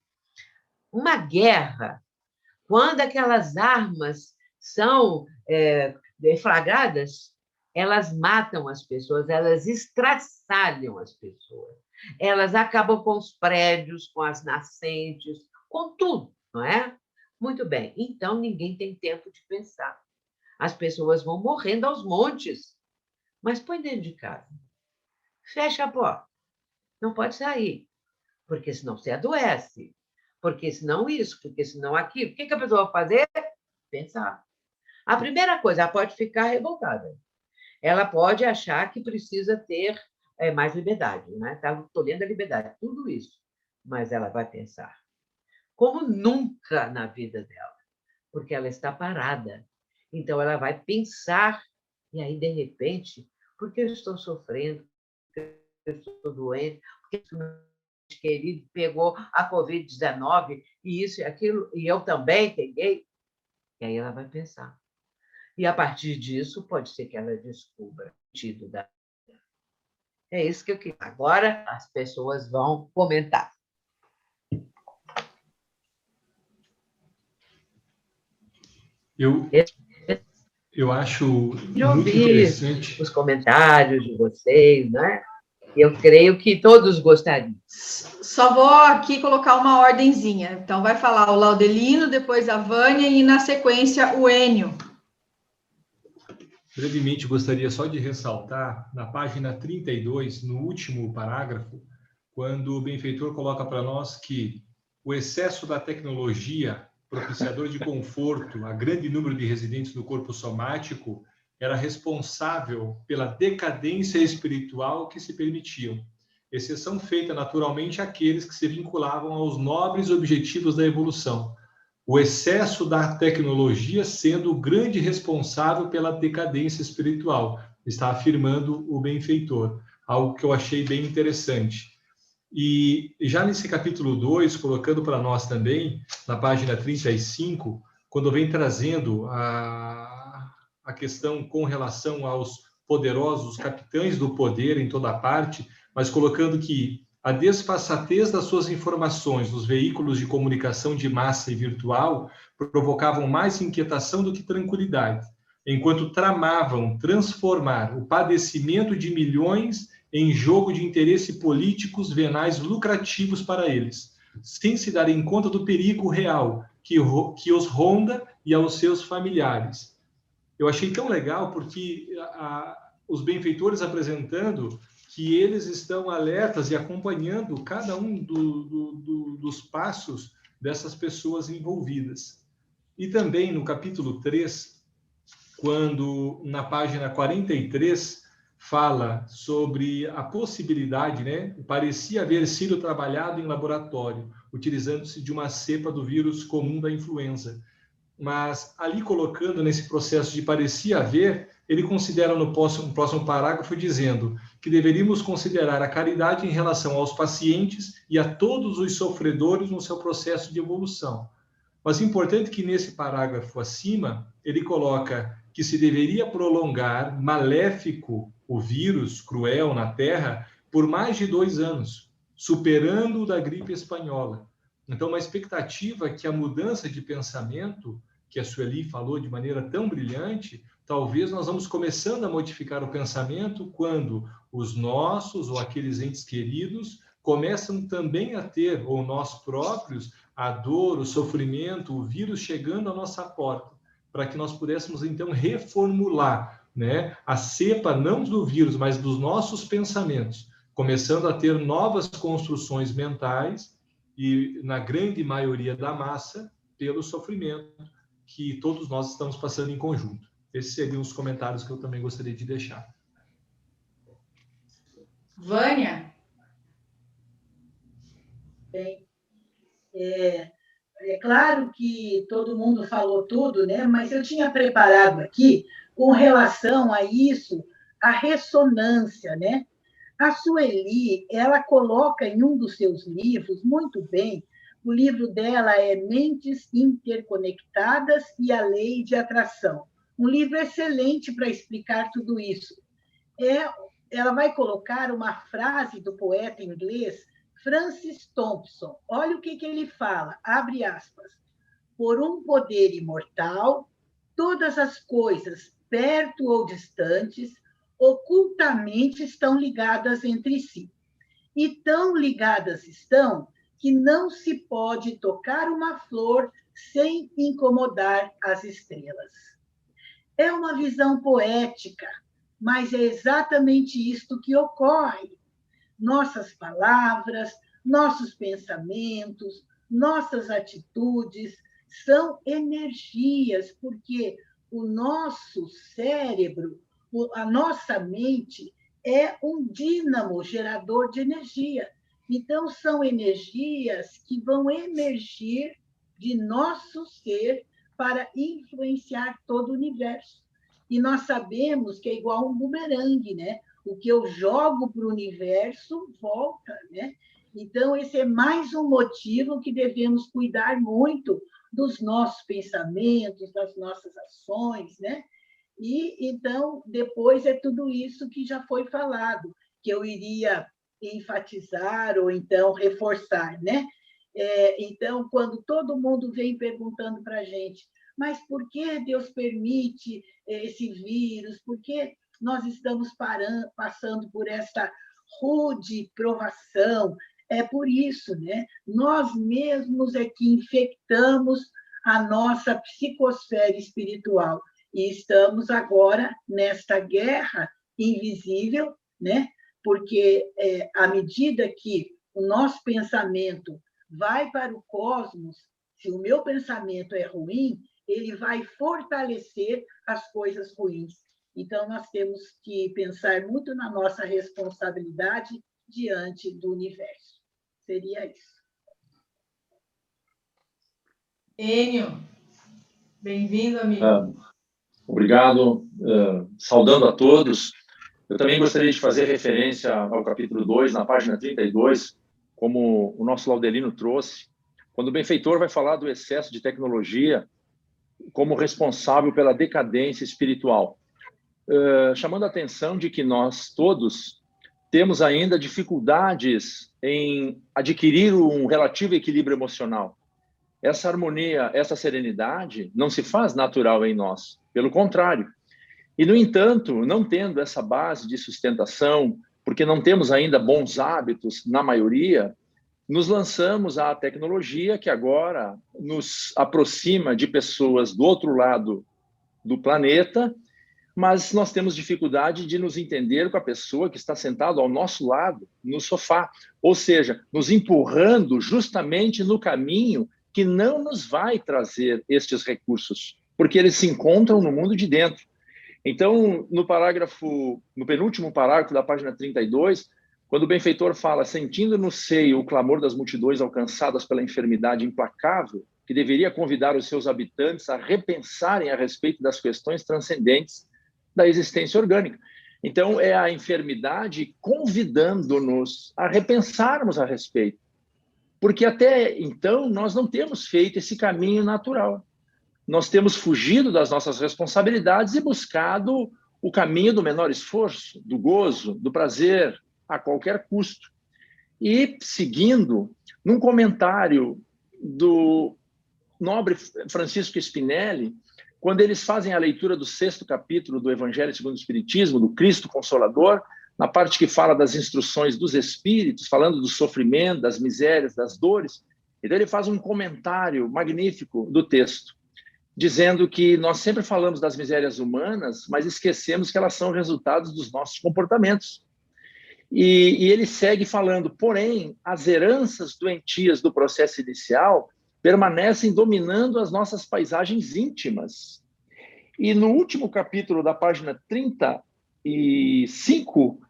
Uma guerra, quando aquelas armas são deflagradas, elas matam as pessoas, elas estraçalham as pessoas, elas acabam com os prédios, com as nascentes, com tudo, não é? Muito bem, então ninguém tem tempo de pensar. As pessoas vão morrendo aos montes, mas põe dentro de casa. Fecha a porta. Não pode sair, porque senão você adoece, porque senão isso, porque senão aquilo. O que a pessoa vai fazer? Pensar. A primeira coisa, ela pode ficar revoltada. Ela pode achar que precisa ter mais liberdade, né? Estou lendo a liberdade, tudo isso. Mas ela vai pensar. Como nunca na vida dela, porque ela está parada. Então, ela vai pensar, e aí, de repente, por que eu estou sofrendo? Porque eu estou doente? Porque o meu querido pegou a Covid-19 e isso e aquilo, e eu também peguei? E aí ela vai pensar. E, a partir disso, pode ser que ela descubra o sentido da vida. É isso que eu queria. Agora, as pessoas vão comentar. Eu acho muito interessante os comentários de vocês, né? Eu creio que todos gostariam. Só vou aqui colocar uma ordenzinha. Então, vai falar o Laudelino, depois a Vânia e, na sequência, o Enio. Brevemente, gostaria só de ressaltar, na página 32, no último parágrafo, quando o benfeitor coloca para nós que o excesso da tecnologia, propiciador de conforto a grande número de residentes do corpo somático, era responsável pela decadência espiritual que se permitiam. Exceção feita, naturalmente, àqueles que se vinculavam aos nobres objetivos da evolução. O excesso da tecnologia sendo o grande responsável pela decadência espiritual, está afirmando o benfeitor, algo que eu achei bem interessante. E já nesse capítulo 2, colocando para nós também, na página 35, quando vem trazendo a questão com relação aos poderosos capitães do poder em toda parte, mas colocando que a desfaçatez das suas informações nos veículos de comunicação de massa e virtual provocavam mais inquietação do que tranquilidade, enquanto tramavam transformar o padecimento de milhões em jogo de interesse políticos venais lucrativos para eles, sem se darem conta do perigo real que os ronda e aos seus familiares. Eu achei tão legal porque os benfeitores apresentando que eles estão alertas e acompanhando cada um dos passos dessas pessoas envolvidas. E também no capítulo 3, quando na página 43 fala sobre a possibilidade, né? Parecia haver sido trabalhado em laboratório, utilizando-se de uma cepa do vírus comum da influenza. Mas ali colocando nesse processo de parecia haver, ele considera no próximo parágrafo dizendo que deveríamos considerar a caridade em relação aos pacientes e a todos os sofredores no seu processo de evolução. Mas é importante que nesse parágrafo acima, ele coloca que se deveria prolongar maléfico o vírus cruel na Terra por mais de 2 anos, superando o da gripe espanhola. Então, uma expectativa que a mudança de pensamento, que a Sueli falou de maneira tão brilhante, talvez nós vamos começando a modificar o pensamento quando os nossos ou aqueles entes queridos começam também a ter, ou nós próprios, a dor, o sofrimento, o vírus chegando à nossa porta, para que nós pudéssemos, então, reformular, né, a cepa não do vírus, mas dos nossos pensamentos, começando a ter novas construções mentais e, na grande maioria da massa, pelo sofrimento que todos nós estamos passando em conjunto. Esses seriam os comentários que eu também gostaria de deixar. Vânia? Bem, é claro que todo mundo falou tudo, né? Mas eu tinha preparado aqui, com relação a isso, a ressonância, né? A Sueli, ela coloca em um dos seus livros, muito bem, o livro dela é Mentes Interconectadas e a Lei de Atração. Um livro excelente para explicar tudo isso. Ela vai colocar uma frase do poeta inglês Francis Thompson. Olha o que ele fala, abre aspas. Por um poder imortal, todas as coisas, perto ou distantes, ocultamente estão ligadas entre si. E tão ligadas estão que não se pode tocar uma flor sem incomodar as estrelas. É uma visão poética, mas é exatamente isto que ocorre. Nossas palavras, nossos pensamentos, nossas atitudes são energias, porque o nosso cérebro, a nossa mente é um dínamo gerador de energia. Então, são energias que vão emergir de nosso ser para influenciar todo o universo. E nós sabemos que é igual um bumerangue, né? O que eu jogo para o universo volta, né? Então, esse é mais um motivo que devemos cuidar muito dos nossos pensamentos, das nossas ações, né? E, então, depois é tudo isso que já foi falado, que eu iria enfatizar ou, então, reforçar, né? Então, quando todo mundo vem perguntando para a gente, mas por que Deus permite esse vírus? Por que nós estamos passando por esta rude provação? É por isso, né? Nós mesmos é que infectamos a nossa psicosfera espiritual e estamos agora nesta guerra invisível, né? Porque à medida que o nosso pensamento vai para o cosmos, se o meu pensamento é ruim, ele vai fortalecer as coisas ruins. Então, nós temos que pensar muito na nossa responsabilidade diante do universo. Seria isso. Enio, bem-vindo, amigo. Obrigado. Saudando a todos. Eu também gostaria de fazer referência ao capítulo 2, na página 32, como o nosso Laudelino trouxe, quando o benfeitor vai falar do excesso de tecnologia como responsável pela decadência espiritual, chamando a atenção de que nós todos temos ainda dificuldades em adquirir um relativo equilíbrio emocional. Essa harmonia, essa serenidade não se faz natural em nós, pelo contrário. E, no entanto, não tendo essa base de sustentação, porque não temos ainda bons hábitos, na maioria, nos lançamos à tecnologia que agora nos aproxima de pessoas do outro lado do planeta, mas nós temos dificuldade de nos entender com a pessoa que está sentada ao nosso lado, no sofá, ou seja, nos empurrando justamente no caminho que não nos vai trazer estes recursos, porque eles se encontram no mundo de dentro. Então, no penúltimo parágrafo da página 32, quando o benfeitor fala, sentindo no seio o clamor das multidões alcançadas pela enfermidade implacável, que deveria convidar os seus habitantes a repensarem a respeito das questões transcendentes da existência orgânica. Então, é a enfermidade convidando-nos a repensarmos a respeito. Porque até então, nós não temos feito esse caminho natural. Nós temos fugido das nossas responsabilidades e buscado o caminho do menor esforço, do gozo, do prazer, a qualquer custo. E, seguindo, num comentário do nobre Francisco Spinelli, quando eles fazem a leitura do 6º capítulo do Evangelho segundo o Espiritismo, do Cristo Consolador, na parte que fala das instruções dos espíritos, falando do sofrimento, das misérias, das dores, então ele faz um comentário magnífico do texto, dizendo que nós sempre falamos das misérias humanas, mas esquecemos que elas são resultados dos nossos comportamentos. E ele segue falando, porém, as heranças doentias do processo inicial permanecem dominando as nossas paisagens íntimas. E no último capítulo da página 35,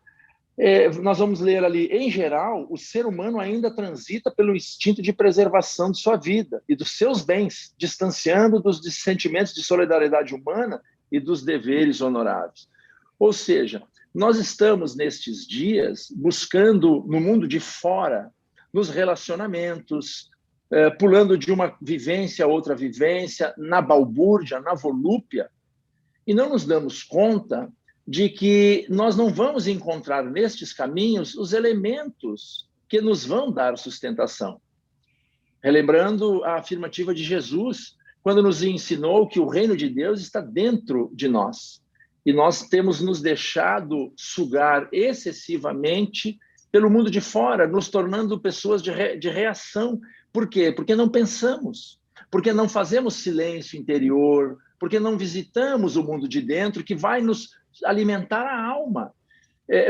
nós vamos ler ali, em geral, o ser humano ainda transita pelo instinto de preservação de sua vida e dos seus bens, distanciando dos sentimentos de solidariedade humana e dos deveres honoráveis. Ou seja, nós estamos, nestes dias, buscando, no mundo de fora, nos relacionamentos, pulando de uma vivência a outra vivência, na balbúrdia, na volúpia, e não nos damos conta de que nós não vamos encontrar nestes caminhos os elementos que nos vão dar sustentação. Relembrando a afirmativa de Jesus, quando nos ensinou que o reino de Deus está dentro de nós. E nós temos nos deixado sugar excessivamente pelo mundo de fora, nos tornando pessoas de reação. Por quê? Porque não pensamos, porque não fazemos silêncio interior, porque não visitamos o mundo de dentro, que vai nos alimentar a alma.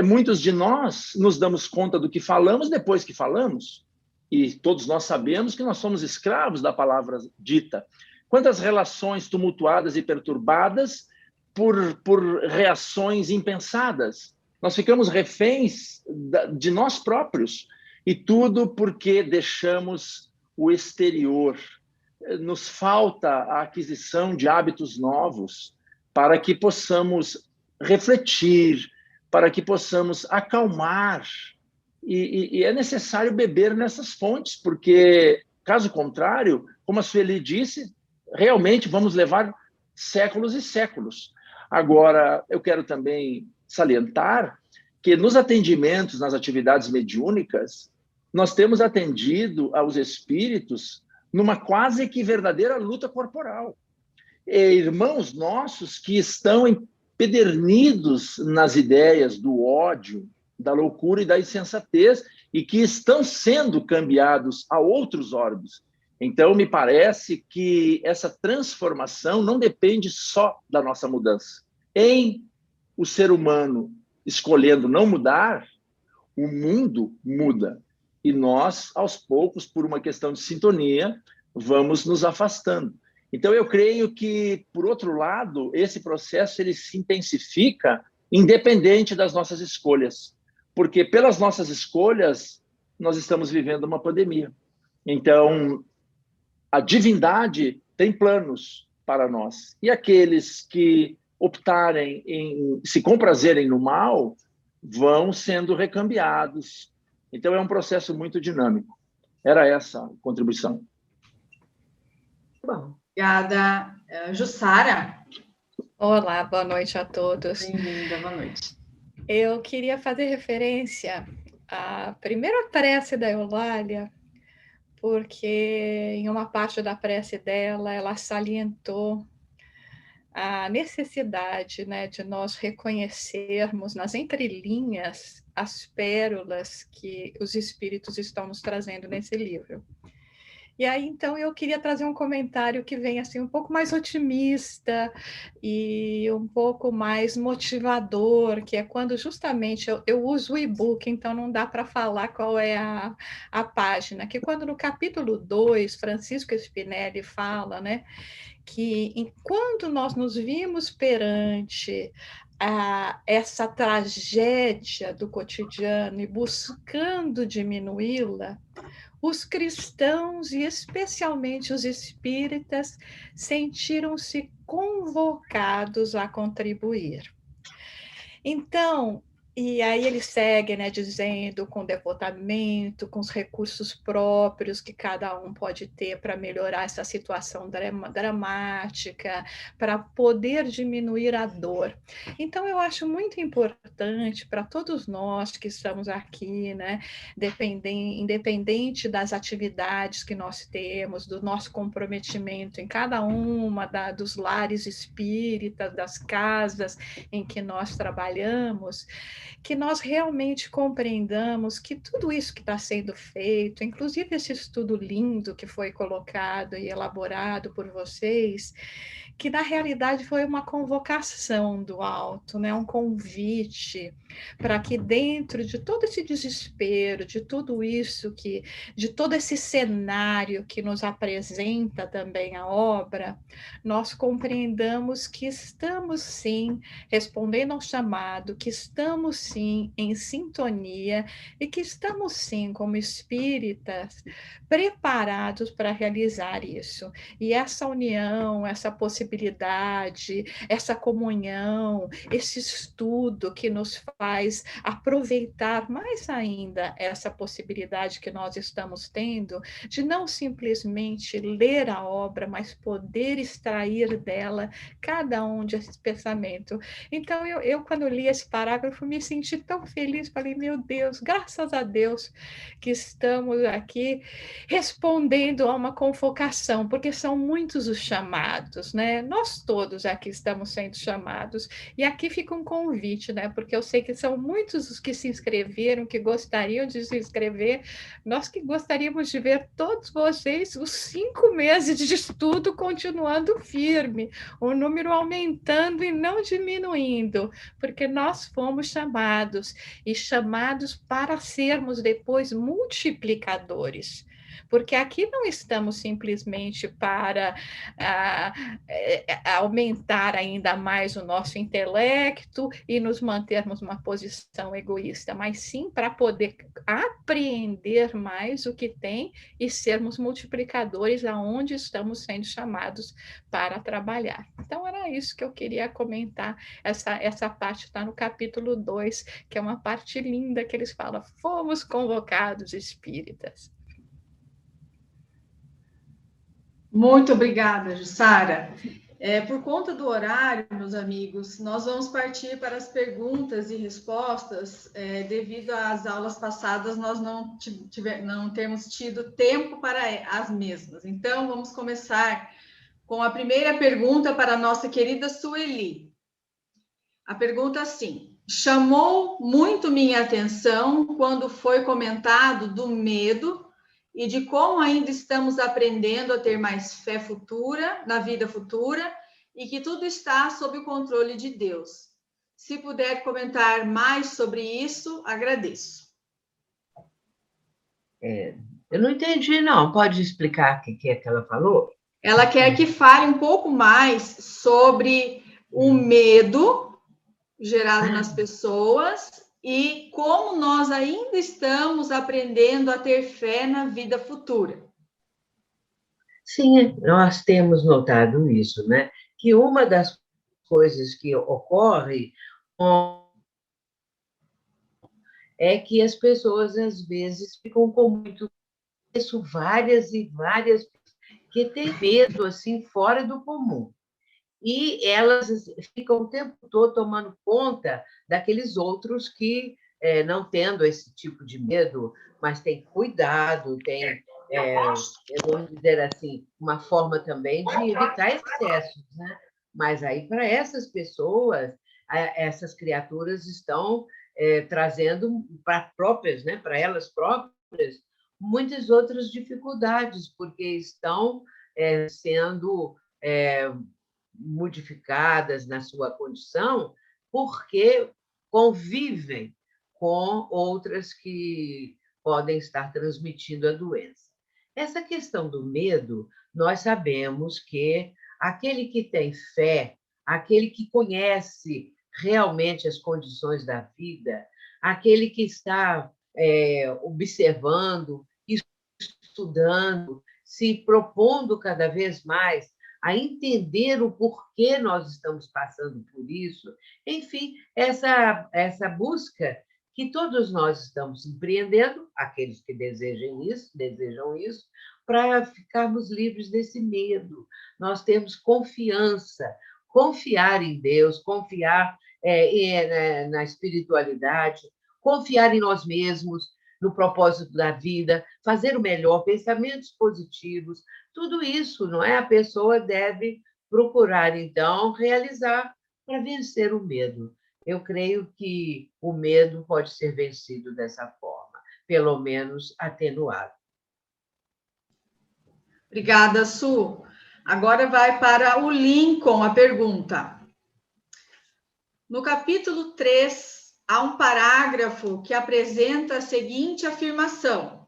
Muitos de nós nos damos conta do que falamos depois que falamos, e todos nós sabemos que nós somos escravos da palavra dita. Quantas relações tumultuadas e perturbadas por reações impensadas. Nós ficamos reféns de nós próprios, e tudo porque deixamos o exterior. Nos falta a aquisição de hábitos novos para que possamos refletir, para que possamos acalmar. E é necessário beber nessas fontes, porque, caso contrário, como a Sueli disse, realmente vamos levar séculos e séculos. Agora, eu quero também salientar que nos atendimentos, nas atividades mediúnicas, nós temos atendido aos espíritos numa quase que verdadeira luta corporal. Irmãos nossos que estão empedernidos nas ideias do ódio, da loucura e da insensatez, e que estão sendo cambiados a outros orbes. Então, me parece que essa transformação não depende só da nossa mudança. Em o ser humano escolhendo não mudar, o mundo muda. E nós, aos poucos, por uma questão de sintonia, vamos nos afastando. Então, eu creio que, por outro lado, esse processo ele se intensifica independente das nossas escolhas. Porque, pelas nossas escolhas, nós estamos vivendo uma pandemia. Então, a divindade tem planos para nós. E aqueles que optarem em se comprazerem no mal vão sendo recambiados. Então, é um processo muito dinâmico. Era essa a contribuição. Bom, obrigada. Jussara? Olá, boa noite a todos. Bem-vinda, boa noite. Eu queria fazer referência à primeira prece da Eulália, porque em uma parte da prece dela, ela salientou a necessidade, né, de nós reconhecermos nas entrelinhas as pérolas que os espíritos estão nos trazendo nesse livro. E aí, então, eu queria trazer um comentário que vem assim um pouco mais otimista e um pouco mais motivador, que é quando justamente eu uso o e-book, então não dá para falar qual é a página, que quando no capítulo 2, Francisco Spinelli fala, né, que enquanto nós nos vimos perante essa tragédia do cotidiano e buscando diminuí-la, os cristãos, e especialmente os espíritas, sentiram-se convocados a contribuir. Então, e aí ele segue, né, dizendo com devotamento, com os recursos próprios que cada um pode ter para melhorar essa situação dramática, para poder diminuir a dor. Então, eu acho muito importante para todos nós que estamos aqui, né, independente das atividades que nós temos, do nosso comprometimento em cada uma dos lares espíritas, das casas em que nós trabalhamos, que nós realmente compreendamos que tudo isso que está sendo feito, inclusive esse estudo lindo que foi colocado e elaborado por vocês, que na realidade foi uma convocação do alto, né? Um convite para que dentro de todo esse desespero, de tudo isso de todo esse cenário que nos apresenta também a obra, nós compreendamos que estamos sim respondendo ao chamado, que estamos sim em sintonia e que estamos sim como espíritas preparados para realizar isso. E essa união, essa possibilidade, essa comunhão, esse estudo que nos faz aproveitar mais ainda essa possibilidade que nós estamos tendo de não simplesmente ler a obra, mas poder extrair dela cada um desse pensamento. Então, eu quando li esse parágrafo, me senti tão feliz, falei, meu Deus, graças a Deus que estamos aqui respondendo a uma convocação, porque são muitos os chamados, né? Nós todos aqui estamos sendo chamados, e aqui fica um convite, né? Porque eu sei que são muitos os que se inscreveram, que gostariam de se inscrever, nós que gostaríamos de ver todos vocês, os 5 meses de estudo continuando firme, o número aumentando e não diminuindo, porque nós fomos chamados, e chamados para sermos depois multiplicadores. Porque aqui não estamos simplesmente para aumentar ainda mais o nosso intelecto e nos mantermos numa posição egoísta, mas sim para poder apreender mais o que tem e sermos multiplicadores aonde estamos sendo chamados para trabalhar. Então, era isso que eu queria comentar. Essa parte está no capítulo 2, que é uma parte linda que eles falam, fomos convocados espíritas. Muito obrigada, Jussara. Por conta do horário, meus amigos, nós vamos partir para as perguntas e respostas. Devido às aulas passadas, nós não temos tido tempo para as mesmas. Então, vamos começar com a primeira pergunta para a nossa querida Sueli. A pergunta é assim: chamou muito minha atenção quando foi comentado do medo e de como ainda estamos aprendendo a ter mais fé futura, na vida futura, e que tudo está sob o controle de Deus. Se puder comentar mais sobre isso, agradeço. Eu não entendi, não. Pode explicar o que é que ela falou? Ela quer que fale um pouco mais sobre o medo gerado nas pessoas e como nós ainda estamos aprendendo a ter fé na vida futura. Sim, nós temos notado isso, né? Que uma das coisas que ocorre é que as pessoas, às vezes, ficam com muito isso, várias e várias, que têm medo, assim, fora do comum. E elas ficam o tempo todo tomando conta daqueles outros que, não tendo esse tipo de medo, mas têm cuidado, têm, vamos dizer assim, uma forma também de evitar excessos, né? Mas aí, para essas pessoas, essas criaturas estão trazendo para próprias, né, para elas próprias, muitas outras dificuldades, porque estão sendo modificadas na sua condição, porque convivem com outras que podem estar transmitindo a doença. Essa questão do medo, nós sabemos que aquele que tem fé, aquele que conhece realmente as condições da vida, aquele que está observando, estudando, se propondo cada vez mais a entender o porquê nós estamos passando por isso, enfim, essa busca que todos nós estamos empreendendo, aqueles que desejam isso, para ficarmos livres desse medo. Nós temos confiança, confiar em Deus, confiar na espiritualidade, confiar em nós mesmos, no propósito da vida, fazer o melhor, pensamentos positivos, tudo isso, não é? A pessoa deve procurar, então, realizar para vencer o medo. Eu creio que o medo pode ser vencido dessa forma, pelo menos atenuado. Obrigada, Su. Agora vai para o Lincoln a pergunta. No capítulo 3, há um parágrafo que apresenta a seguinte afirmação: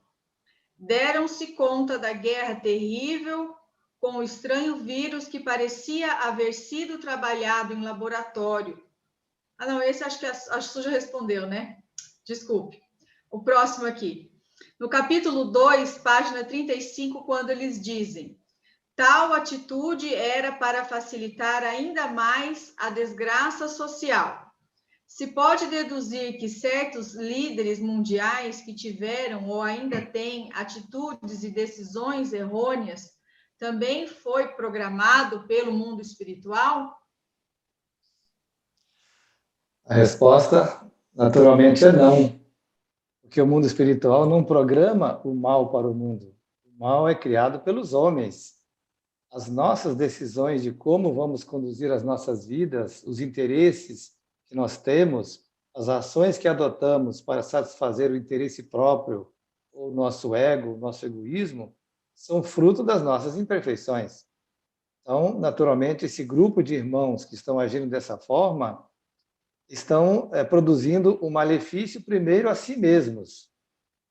deram-se conta da guerra terrível com o estranho vírus que parecia haver sido trabalhado em laboratório. Ah, não, esse acho que a Su já respondeu, né? Desculpe. O próximo aqui. No capítulo 2, página 35, quando eles dizem: tal atitude era para facilitar ainda mais a desgraça social. Se pode deduzir que certos líderes mundiais que tiveram ou ainda têm atitudes e decisões errôneas também foi programado pelo mundo espiritual? A resposta, naturalmente, é não. Porque o mundo espiritual não programa o mal para o mundo. O mal é criado pelos homens. As nossas decisões de como vamos conduzir as nossas vidas, os interesses que nós temos, as ações que adotamos para satisfazer o interesse próprio, o nosso ego, o nosso egoísmo, são fruto das nossas imperfeições. Então, naturalmente, esse grupo de irmãos que estão agindo dessa forma estão produzindo um malefício, primeiro, a si mesmos,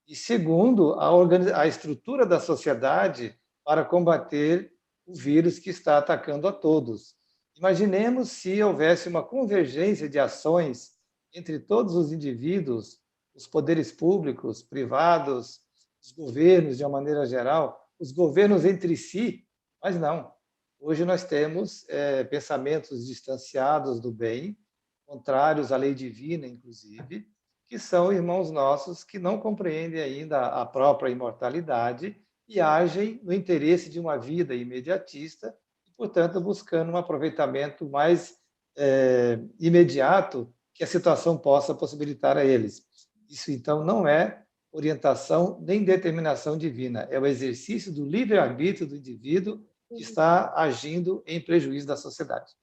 e, segundo, a estrutura da sociedade para combater o vírus que está atacando a todos. Imaginemos se houvesse uma convergência de ações entre todos os indivíduos, os poderes públicos, privados, os governos, de uma maneira geral, os governos entre si, mas não. Hoje nós temos pensamentos distanciados do bem, contrários à lei divina, inclusive, que são irmãos nossos que não compreendem ainda a própria imortalidade e agem no interesse de uma vida imediatista, portanto, buscando um aproveitamento mais imediato que a situação possa possibilitar a eles. Isso, então, não é orientação nem determinação divina, é o exercício do livre-arbítrio do indivíduo que está agindo em prejuízo da sociedade.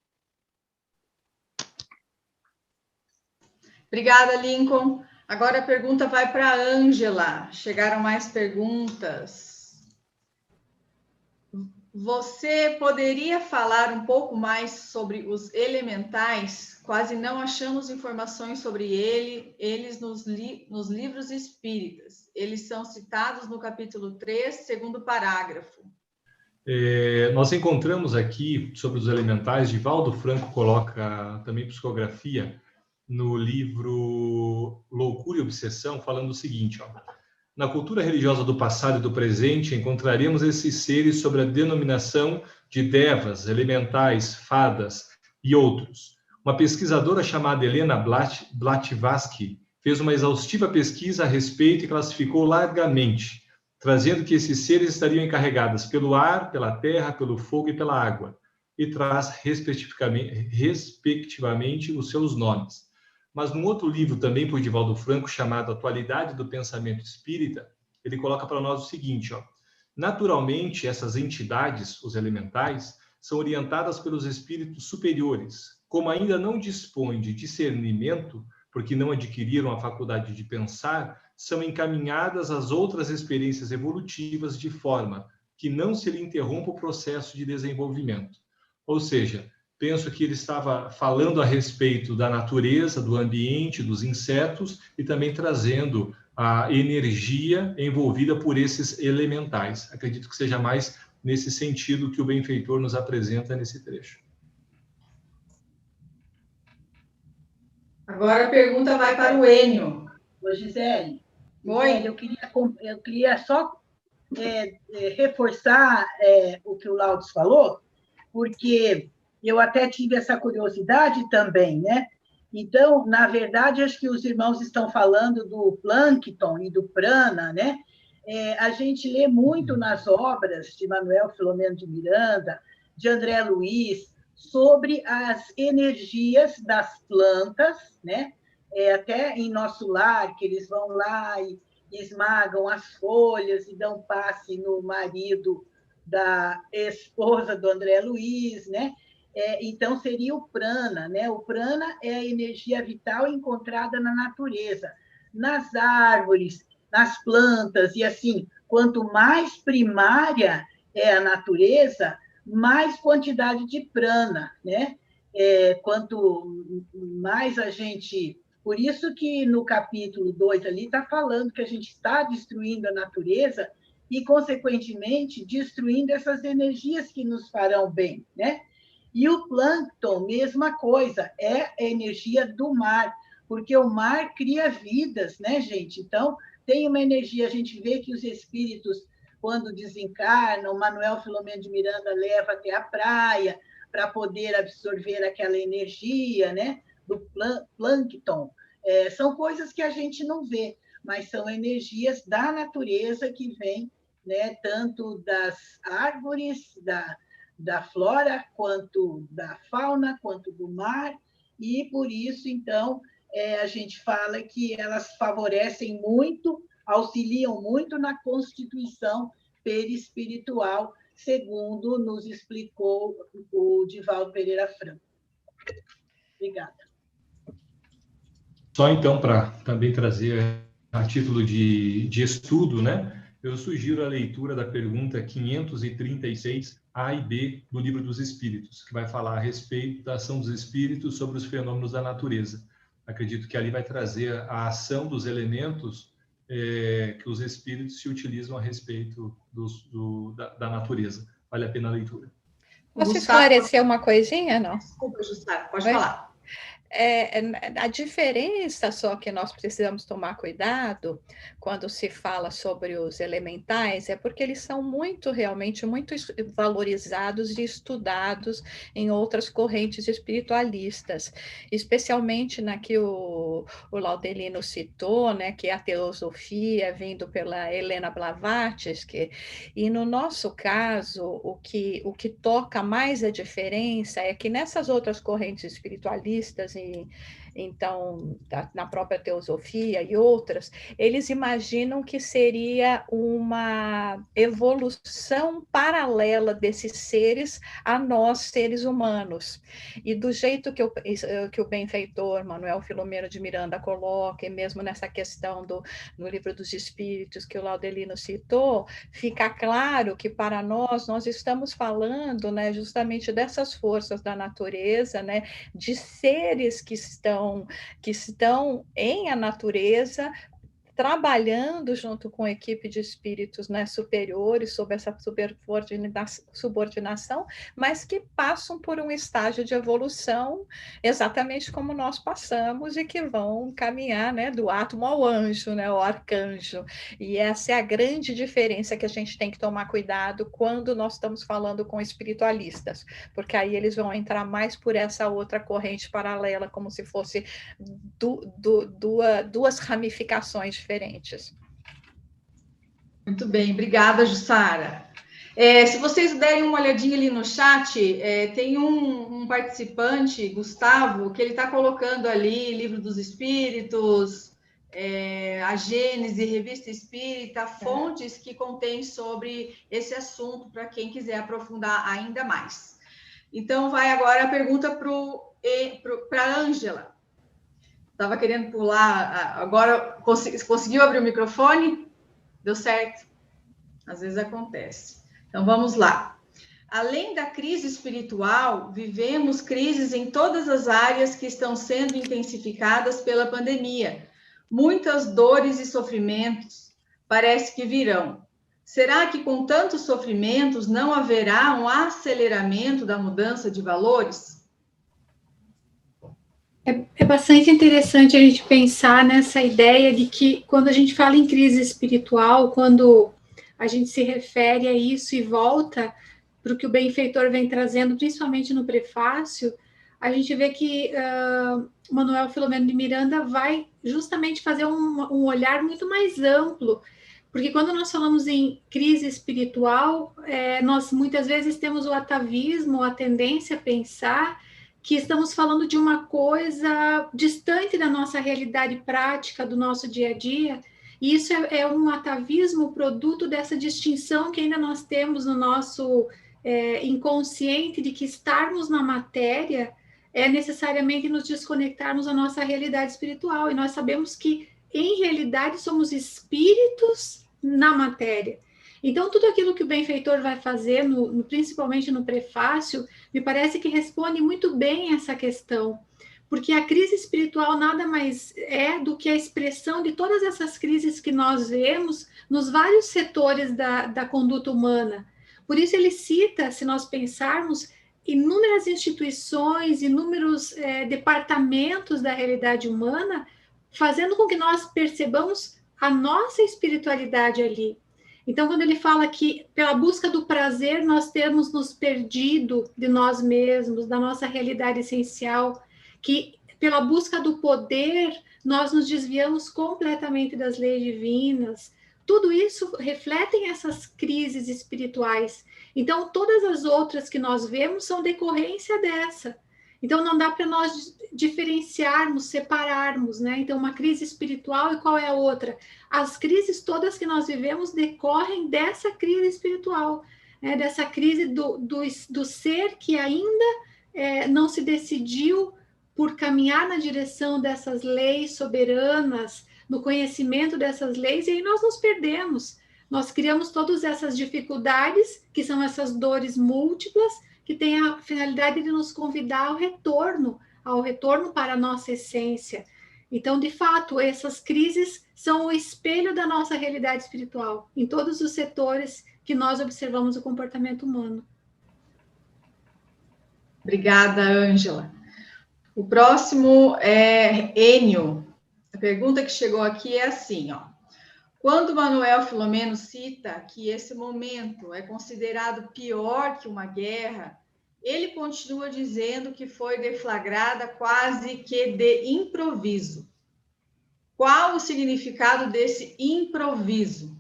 Obrigada, Lincoln. Agora a pergunta vai para a Ângela. Chegaram mais perguntas. Você poderia falar um pouco mais sobre os elementais? Quase não achamos informações sobre eles nos livros espíritas. Eles são citados no capítulo 3, segundo parágrafo. Nós encontramos aqui, sobre os elementais, Divaldo Franco coloca também psicografia no livro Loucura e Obsessão, falando o seguinte, ó: na cultura religiosa do passado e do presente, encontraremos esses seres sob a denominação de devas, elementais, fadas e outros. Uma pesquisadora chamada Helena Blavatsky fez uma exaustiva pesquisa a respeito e classificou largamente, trazendo que esses seres estariam encarregados pelo ar, pela terra, pelo fogo e pela água, e traz, respectivamente, os seus nomes. Mas num outro livro, também por Divaldo Franco, chamado Atualidade do Pensamento Espírita, ele coloca para nós o seguinte, ó: naturalmente, essas entidades, os elementais, são orientadas pelos espíritos superiores. Como ainda não dispõem de discernimento, porque não adquiriram a faculdade de pensar, são encaminhadas às outras experiências evolutivas de forma que não se lhe interrompa o processo de desenvolvimento. Ou seja, penso que ele estava falando a respeito da natureza, do ambiente, dos insetos e também trazendo a energia envolvida por esses elementais. Acredito que seja mais nesse sentido que o benfeitor nos apresenta nesse trecho. Agora a pergunta vai para o Enio. Ô, Gisele. Oi. Eu queria só reforçar o que o Laudes falou, porque eu até tive essa curiosidade também, né? Então, na verdade, acho que os irmãos estão falando do plâncton e do prana, né? A gente lê muito nas obras de Manuel Filomeno de Miranda, de André Luiz, sobre as energias das plantas, né? Até em Nosso Lar, que eles vão lá e esmagam as folhas e dão passe no marido da esposa do André Luiz, né? Então, seria o prana, né? O prana é a energia vital encontrada na natureza, nas árvores, nas plantas, e assim, quanto mais primária é a natureza, mais quantidade de prana, né? Quanto mais a gente... Por isso que no capítulo 2 ali está falando que a gente está destruindo a natureza e, consequentemente, destruindo essas energias que nos farão bem, né? E o plâncton, mesma coisa, é a energia do mar, porque o mar cria vidas, né, gente? Então, tem uma energia, a gente vê que os espíritos, quando desencarnam, Manuel Filomeno de Miranda leva até a praia para poder absorver aquela energia, né, do plâncton. São coisas que a gente não vê, mas são energias da natureza que vêm, né, tanto das árvores, da flora, quanto da fauna, quanto do mar, e por isso, então, a gente fala que elas favorecem muito, auxiliam muito na constituição perispiritual, segundo nos explicou o Divaldo Pereira Franco. Obrigada. Só então, para também trazer a título de estudo, né? Eu sugiro a leitura da pergunta 536, A e B, do Livro dos Espíritos, que vai falar a respeito da ação dos espíritos sobre os fenômenos da natureza. Acredito que ali vai trazer a ação dos elementos que os espíritos se utilizam a respeito da natureza. Vale a pena a leitura. Posso esclarecer uma coisinha, não? Desculpa, Jussara, pode falar. A diferença só que nós precisamos tomar cuidado quando se fala sobre os elementais é porque eles são realmente muito valorizados e estudados em outras correntes espiritualistas, especialmente na que o Laudelino citou, né, que é a teosofia vindo pela Helena Blavatsky, e no nosso caso o que toca mais a diferença é que nessas outras correntes espiritualistas, então, na própria teosofia e outras, eles imaginam que seria uma evolução paralela desses seres a nós, seres humanos. E do jeito que o benfeitor Manuel Filomeno de Miranda coloca, e mesmo nessa questão no Livro dos Espíritos, que o Laudelino citou, fica claro que para nós estamos falando, né, justamente dessas forças da natureza, né, de seres que estão em a natureza, trabalhando junto com a equipe de espíritos, né, superiores, sob essa subordinação, mas que passam por um estágio de evolução exatamente como nós passamos e que vão caminhar, né, do átomo ao anjo, né, ao arcanjo. E essa é a grande diferença que a gente tem que tomar cuidado quando nós estamos falando com espiritualistas, porque aí eles vão entrar mais por essa outra corrente paralela, como se fosse duas ramificações diferentes. Muito bem, obrigada, Jussara. Se vocês derem uma olhadinha ali no chat, tem um participante, Gustavo, que ele está colocando ali Livro dos Espíritos, a Gênese, Revista Espírita, fontes que contêm sobre esse assunto, para quem quiser aprofundar ainda mais. Então, vai agora a pergunta para a Ângela. Estava querendo pular, agora conseguiu abrir o microfone? Deu certo? Às vezes acontece. Então, vamos lá. Além da crise espiritual, vivemos crises em todas as áreas que estão sendo intensificadas pela pandemia. Muitas dores e sofrimentos parece que virão. Será que com tantos sofrimentos não haverá um aceleramento da mudança de valores? É bastante interessante a gente pensar nessa ideia de que quando a gente fala em crise espiritual, quando a gente se refere a isso e volta para o que o benfeitor vem trazendo, principalmente no prefácio, a gente vê que Manuel Filomeno de Miranda vai justamente fazer um olhar muito mais amplo, porque quando nós falamos em crise espiritual, nós muitas vezes temos o atavismo, a tendência a pensar que estamos falando de uma coisa distante da nossa realidade prática, do nosso dia a dia, e isso é um atavismo produto dessa distinção que ainda nós temos no nosso inconsciente de que estarmos na matéria é necessariamente nos desconectarmos da nossa realidade espiritual, e nós sabemos que, em realidade, somos espíritos na matéria. Então, tudo aquilo que o benfeitor vai fazer, principalmente no prefácio, me parece que responde muito bem essa questão, porque a crise espiritual nada mais é do que a expressão de todas essas crises que nós vemos nos vários setores da conduta humana. Por isso ele cita, se nós pensarmos, inúmeras instituições, inúmeros departamentos da realidade humana, fazendo com que nós percebamos a nossa espiritualidade ali. Então, quando ele fala que pela busca do prazer nós temos nos perdido de nós mesmos, da nossa realidade essencial, que pela busca do poder nós nos desviamos completamente das leis divinas, tudo isso refletem essas crises espirituais. Então, todas as outras que nós vemos são decorrência dessa. Então, não dá para nós diferenciarmos, separarmos, né? Então, uma crise espiritual e qual é a outra? As crises todas que nós vivemos decorrem dessa crise espiritual, né? Dessa crise do ser que ainda não se decidiu por caminhar na direção dessas leis soberanas, no conhecimento dessas leis, e aí nós nos perdemos. Nós criamos todas essas dificuldades, que são essas dores múltiplas, que tem a finalidade de nos convidar ao retorno para a nossa essência. Então, de fato, essas crises são o espelho da nossa realidade espiritual, em todos os setores que nós observamos o comportamento humano. Obrigada, Ângela. O próximo é Enio. A pergunta que chegou aqui é assim, ó. Quando Manuel Filomeno cita que esse momento é considerado pior que uma guerra, ele continua dizendo que foi deflagrada quase que de improviso. Qual o significado desse improviso?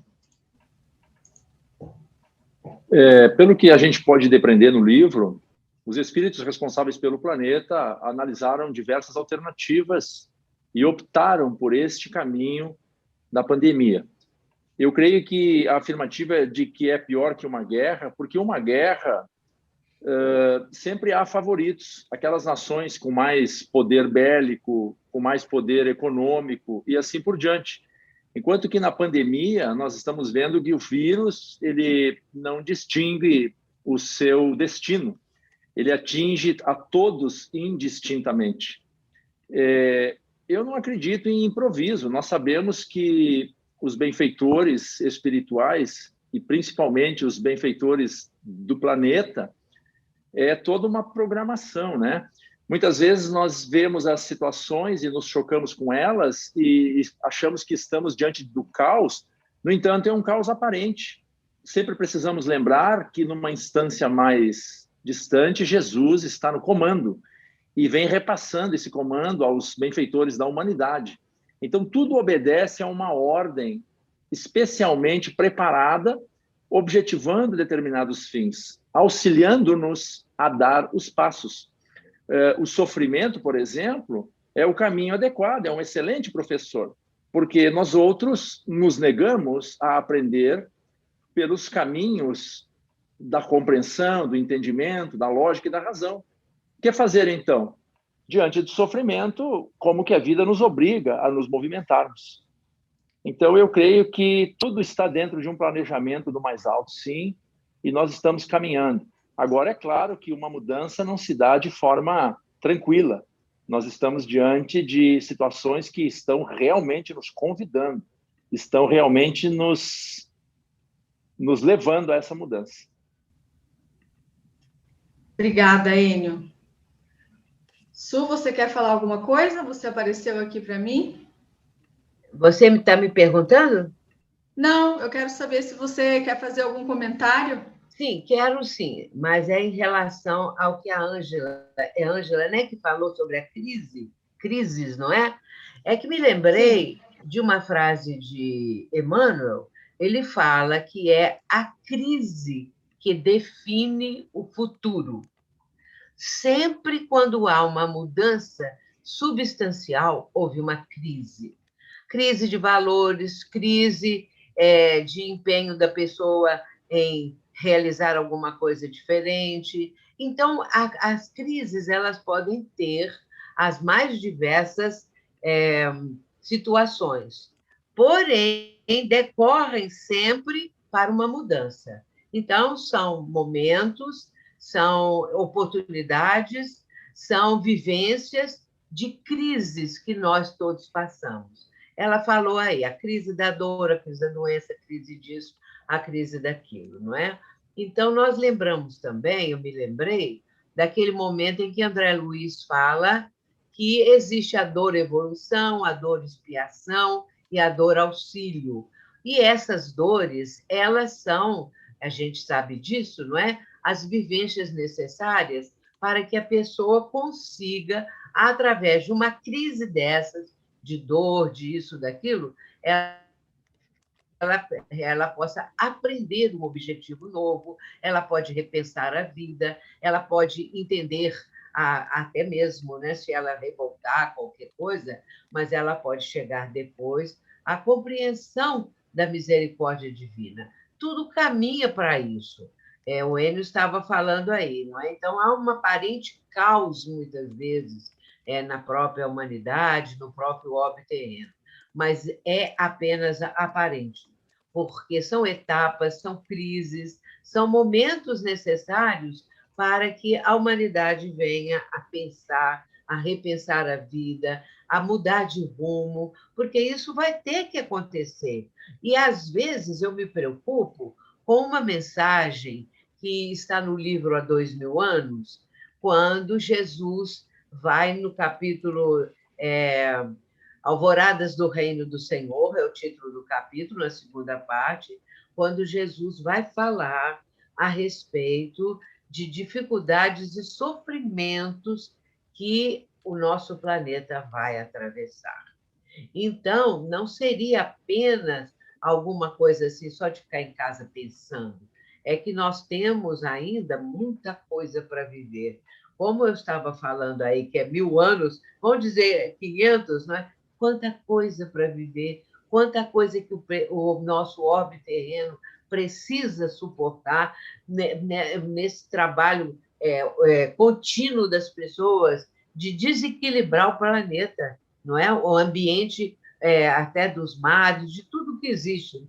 Pelo que a gente pode depreender no livro, os espíritos responsáveis pelo planeta analisaram diversas alternativas e optaram por este caminho da pandemia. Eu creio que a afirmativa é de que é pior que uma guerra, porque uma guerra sempre há favoritos, aquelas nações com mais poder bélico, com mais poder econômico e assim por diante. Enquanto que na pandemia nós estamos vendo que o vírus ele não distingue o seu destino, ele atinge a todos indistintamente. Eu não acredito em improviso. Nós sabemos que os benfeitores espirituais, e principalmente os benfeitores do planeta, é toda uma programação, né? Muitas vezes nós vemos as situações e nos chocamos com elas e achamos que estamos diante do caos. No entanto, é um caos aparente. Sempre precisamos lembrar que numa instância mais distante, Jesus está no comando e vem repassando esse comando aos benfeitores da humanidade. Então, tudo obedece a uma ordem especialmente preparada, objetivando determinados fins, auxiliando-nos a dar os passos. O sofrimento, por exemplo, é o caminho adequado, é um excelente professor, porque nós outros nos negamos a aprender pelos caminhos da compreensão, do entendimento, da lógica e da razão. O que fazer, então? Diante do sofrimento, como que a vida nos obriga a nos movimentarmos. Então, eu creio que tudo está dentro de um planejamento do mais alto, sim, e nós estamos caminhando. Agora, é claro que uma mudança não se dá de forma tranquila. Nós estamos diante de situações que estão realmente nos convidando, estão realmente nos levando a essa mudança. Obrigada, Enio. Su, você quer falar alguma coisa? Você apareceu aqui para mim? Você está me perguntando? Não, eu quero saber se você quer fazer algum comentário. Sim, quero sim, mas é em relação ao que a Ângela, né, que falou sobre a crises, não é? É que me lembrei de uma frase de Emmanuel, ele fala que é a crise que define o futuro. Sempre quando há uma mudança substancial, houve uma crise. Crise de valores, crise de empenho da pessoa em realizar alguma coisa diferente. Então, as crises elas podem ter as mais diversas situações, porém, decorrem sempre para uma mudança. Então, são momentos, são oportunidades, são vivências de crises que nós todos passamos. Ela falou aí, a crise da dor, a crise da doença, a crise disso, a crise daquilo, não é? Então, nós lembramos também, eu me lembrei, daquele momento em que André Luiz fala que existe a dor evolução, a dor expiação e a dor auxílio. E essas dores, elas são, a gente sabe disso, não é? As vivências necessárias para que a pessoa consiga, através de uma crise dessas, de dor, disso, daquilo, ela possa aprender um objetivo novo, ela pode repensar a vida, ela pode entender até mesmo, né, se ela revoltar qualquer coisa, mas ela pode chegar depois à compreensão da misericórdia divina. Tudo caminha para isso. O Enio estava falando aí, não é? Então, há um aparente caos, muitas vezes, na própria humanidade, no próprio orbe terreno, mas é apenas aparente, porque são etapas, são crises, são momentos necessários para que a humanidade venha a pensar, a repensar a vida, a mudar de rumo, porque isso vai ter que acontecer. E, às vezes, eu me preocupo com uma mensagem que está no livro Há 2000 anos, quando Jesus vai no capítulo Alvoradas do Reino do Senhor, é o título do capítulo, na segunda parte, quando Jesus vai falar a respeito de dificuldades e sofrimentos que o nosso planeta vai atravessar. Então, não seria apenas alguma coisa assim, só de ficar em casa pensando. É que nós temos ainda muita coisa para viver. Como eu estava falando aí, que é 1000 anos, vamos dizer 500, não é? Quanta coisa para viver, quanta coisa que o nosso orbe terreno precisa suportar nesse trabalho contínuo das pessoas de desequilibrar o planeta, não é? O ambiente até dos mares, de tudo que existe,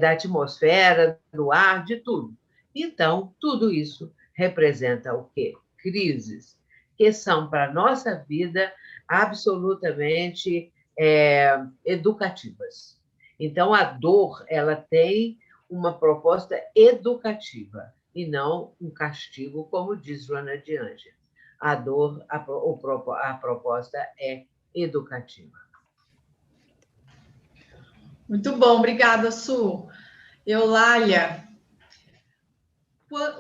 da atmosfera, do ar, de tudo. Então, tudo isso representa o quê? Crises, que são para a nossa vida absolutamente educativas. Então, a dor ela tem uma proposta educativa e não um castigo, como diz Joana de Ângeles. A dor, a proposta é educativa. Muito bom, obrigada, Su. Eulália,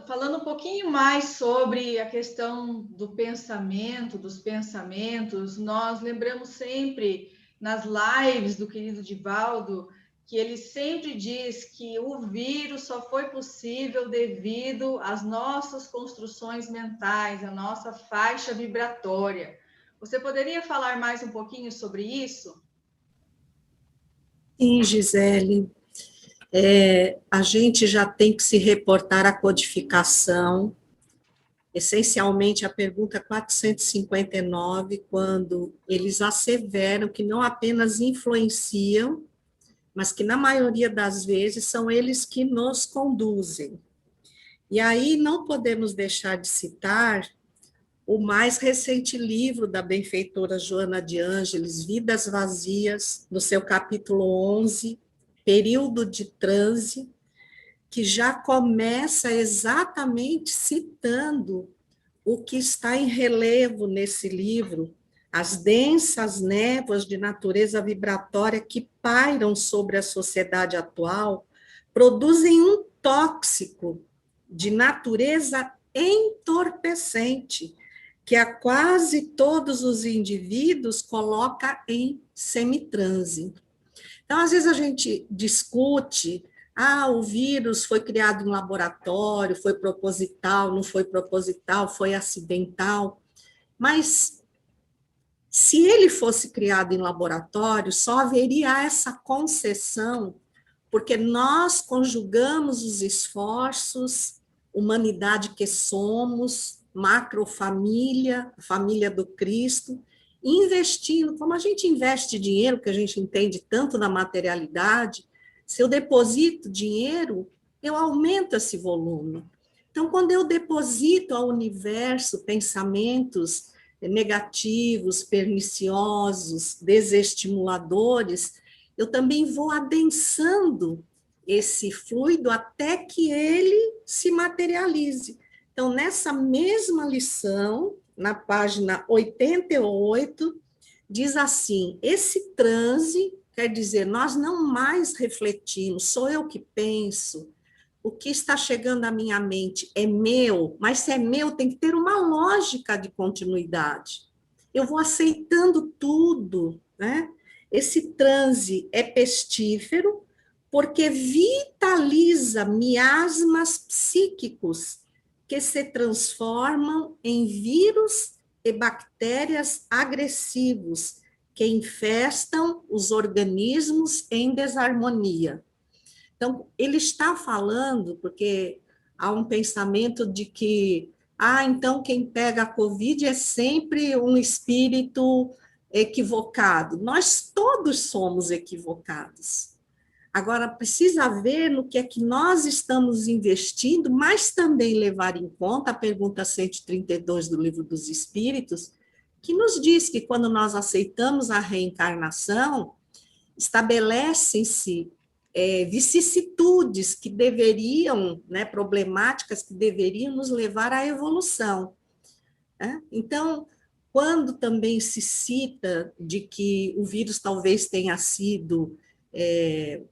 falando um pouquinho mais sobre a questão do pensamento, dos pensamentos, nós lembramos sempre nas lives do querido Divaldo que ele sempre diz que o vírus só foi possível devido às nossas construções mentais, à nossa faixa vibratória. Você poderia falar mais um pouquinho sobre isso? Sim, Gisele. a gente já tem que se reportar à codificação, essencialmente a pergunta 459, quando eles asseveram que não apenas influenciam, mas que na maioria das vezes são eles que nos conduzem. E aí não podemos deixar de citar o mais recente livro da benfeitora Joana de Ângeles, Vidas Vazias, no seu capítulo 11, Período de Transe, que já começa exatamente citando o que está em relevo nesse livro, as densas névoas de natureza vibratória que pairam sobre a sociedade atual, produzem um tóxico de natureza entorpecente, que a quase todos os indivíduos coloca em semitranse. Então, às vezes a gente discute, o vírus foi criado em laboratório, foi proposital, não foi proposital, foi acidental, mas se ele fosse criado em laboratório, só haveria essa concessão, porque nós conjugamos os esforços, humanidade que somos, macrofamília, família do Cristo, investindo, como a gente investe dinheiro, que a gente entende tanto da materialidade, se eu deposito dinheiro, eu aumento esse volume. Então, quando eu deposito ao universo pensamentos negativos, perniciosos, desestimuladores, eu também vou adensando esse fluido até que ele se materialize. Então, nessa mesma lição, na página 88, diz assim: esse transe, quer dizer, nós não mais refletimos, sou eu que penso, o que está chegando à minha mente é meu, mas se é meu, tem que ter uma lógica de continuidade. Eu vou aceitando tudo, né? Esse transe é pestífero porque vitaliza miasmas psíquicos que se transformam em vírus e bactérias agressivos que infestam os organismos em desarmonia. Então, ele está falando, porque há um pensamento de que, então quem pega a Covid é sempre um espírito equivocado. Nós todos somos equivocados. Agora, precisa ver no que é que nós estamos investindo, mas também levar em conta a pergunta 132 do Livro dos Espíritos, que nos diz que quando nós aceitamos a reencarnação, estabelecem-se vicissitudes que deveriam, problemáticas que deveriam nos levar à evolução. Então, quando também se cita de que o vírus talvez tenha sido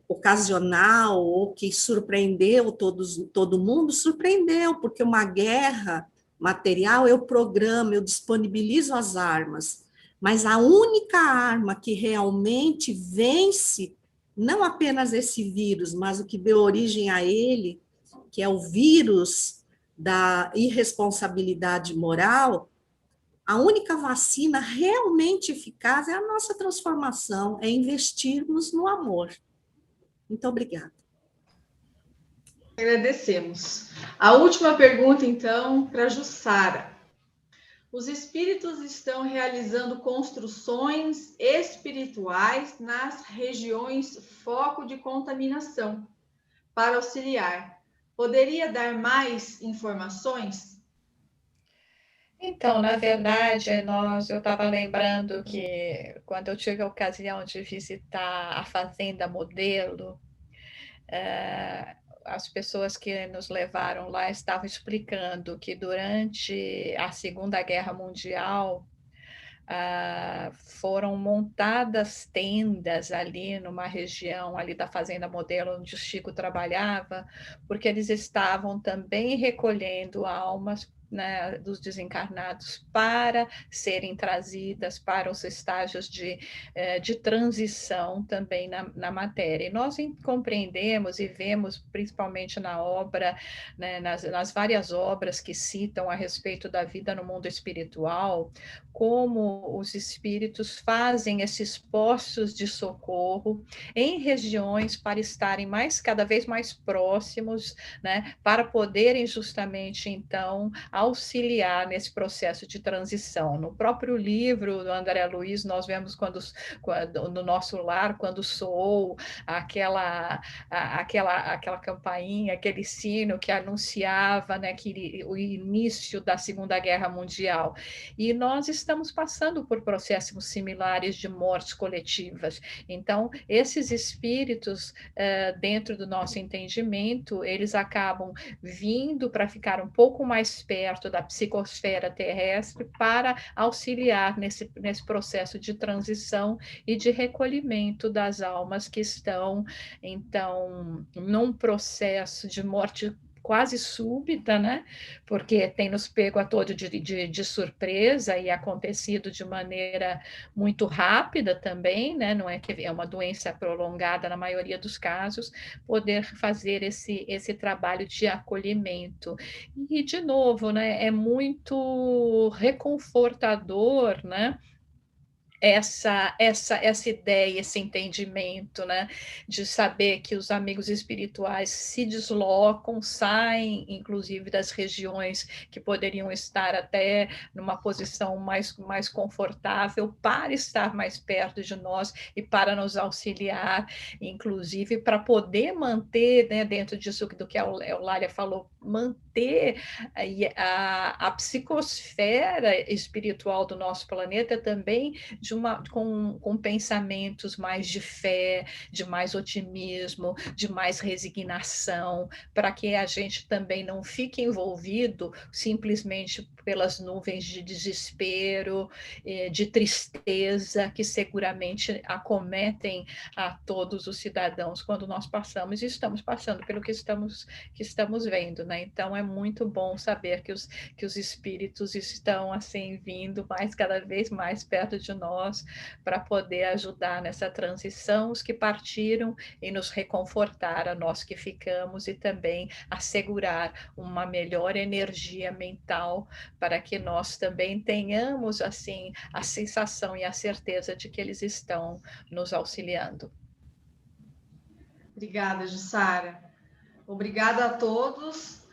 ocasional ou que surpreendeu todo mundo, surpreendeu, porque uma guerra material eu programo, eu disponibilizo as armas, mas a única arma que realmente vence não apenas esse vírus, mas o que deu origem a ele, que é o vírus da irresponsabilidade moral, a única vacina realmente eficaz é a nossa transformação, é investirmos no amor. Muito obrigada. Agradecemos. A última pergunta, então, para a Jussara. Os espíritos estão realizando construções espirituais nas regiões foco de contaminação para auxiliar. Poderia dar mais informações? Então, na verdade, eu estava lembrando que quando eu tive a ocasião de visitar a Fazenda Modelo, as pessoas que nos levaram lá estavam explicando que durante a Segunda Guerra Mundial foram montadas tendas ali numa região ali da Fazenda Modelo, onde o Chico trabalhava, porque eles estavam também recolhendo almas né, dos desencarnados para serem trazidas para os estágios de transição também na matéria. E nós compreendemos e vemos, principalmente na obra, né, nas várias obras que citam a respeito da vida no mundo espiritual, como os espíritos fazem esses postos de socorro em regiões para estarem cada vez mais próximos, né, para poderem justamente, então, auxiliar nesse processo de transição. No próprio livro do André Luiz, nós vemos quando no nosso lar, quando soou aquela campainha, aquele sino que anunciava, né, o início da Segunda Guerra Mundial. E nós estamos passando por processos similares de mortes coletivas. Então, esses espíritos, dentro do nosso entendimento, eles acabam vindo para ficar um pouco mais perto da psicosfera terrestre para auxiliar nesse processo de transição e de recolhimento das almas que estão, então, num processo de morte quase súbita, né? Porque tem nos pego a todos de surpresa e acontecido de maneira muito rápida também, né? Não é que é uma doença prolongada na maioria dos casos, poder fazer esse trabalho de acolhimento. E, de novo, né? É muito reconfortador, né? Essa ideia, esse entendimento, né, de saber que os amigos espirituais se deslocam, saem, inclusive, das regiões que poderiam estar até numa posição mais confortável para estar mais perto de nós e para nos auxiliar, inclusive, para poder manter, né, dentro disso do que a Eulália falou, manter a psicosfera espiritual do nosso planeta também com pensamentos mais de fé, de mais otimismo, de mais resignação, para que a gente também não fique envolvido simplesmente pelas nuvens de desespero, de tristeza, que seguramente acometem a todos os cidadãos quando nós passamos e estamos passando pelo que estamos vendo, né? Então, é muito bom saber que os espíritos estão, assim, vindo cada vez mais perto de nós para poder ajudar nessa transição, os que partiram, e nos reconfortar a nós que ficamos, e também assegurar uma melhor energia mental para que nós também tenhamos, assim, a sensação e a certeza de que eles estão nos auxiliando. Obrigada, Jussara. Obrigada a todos.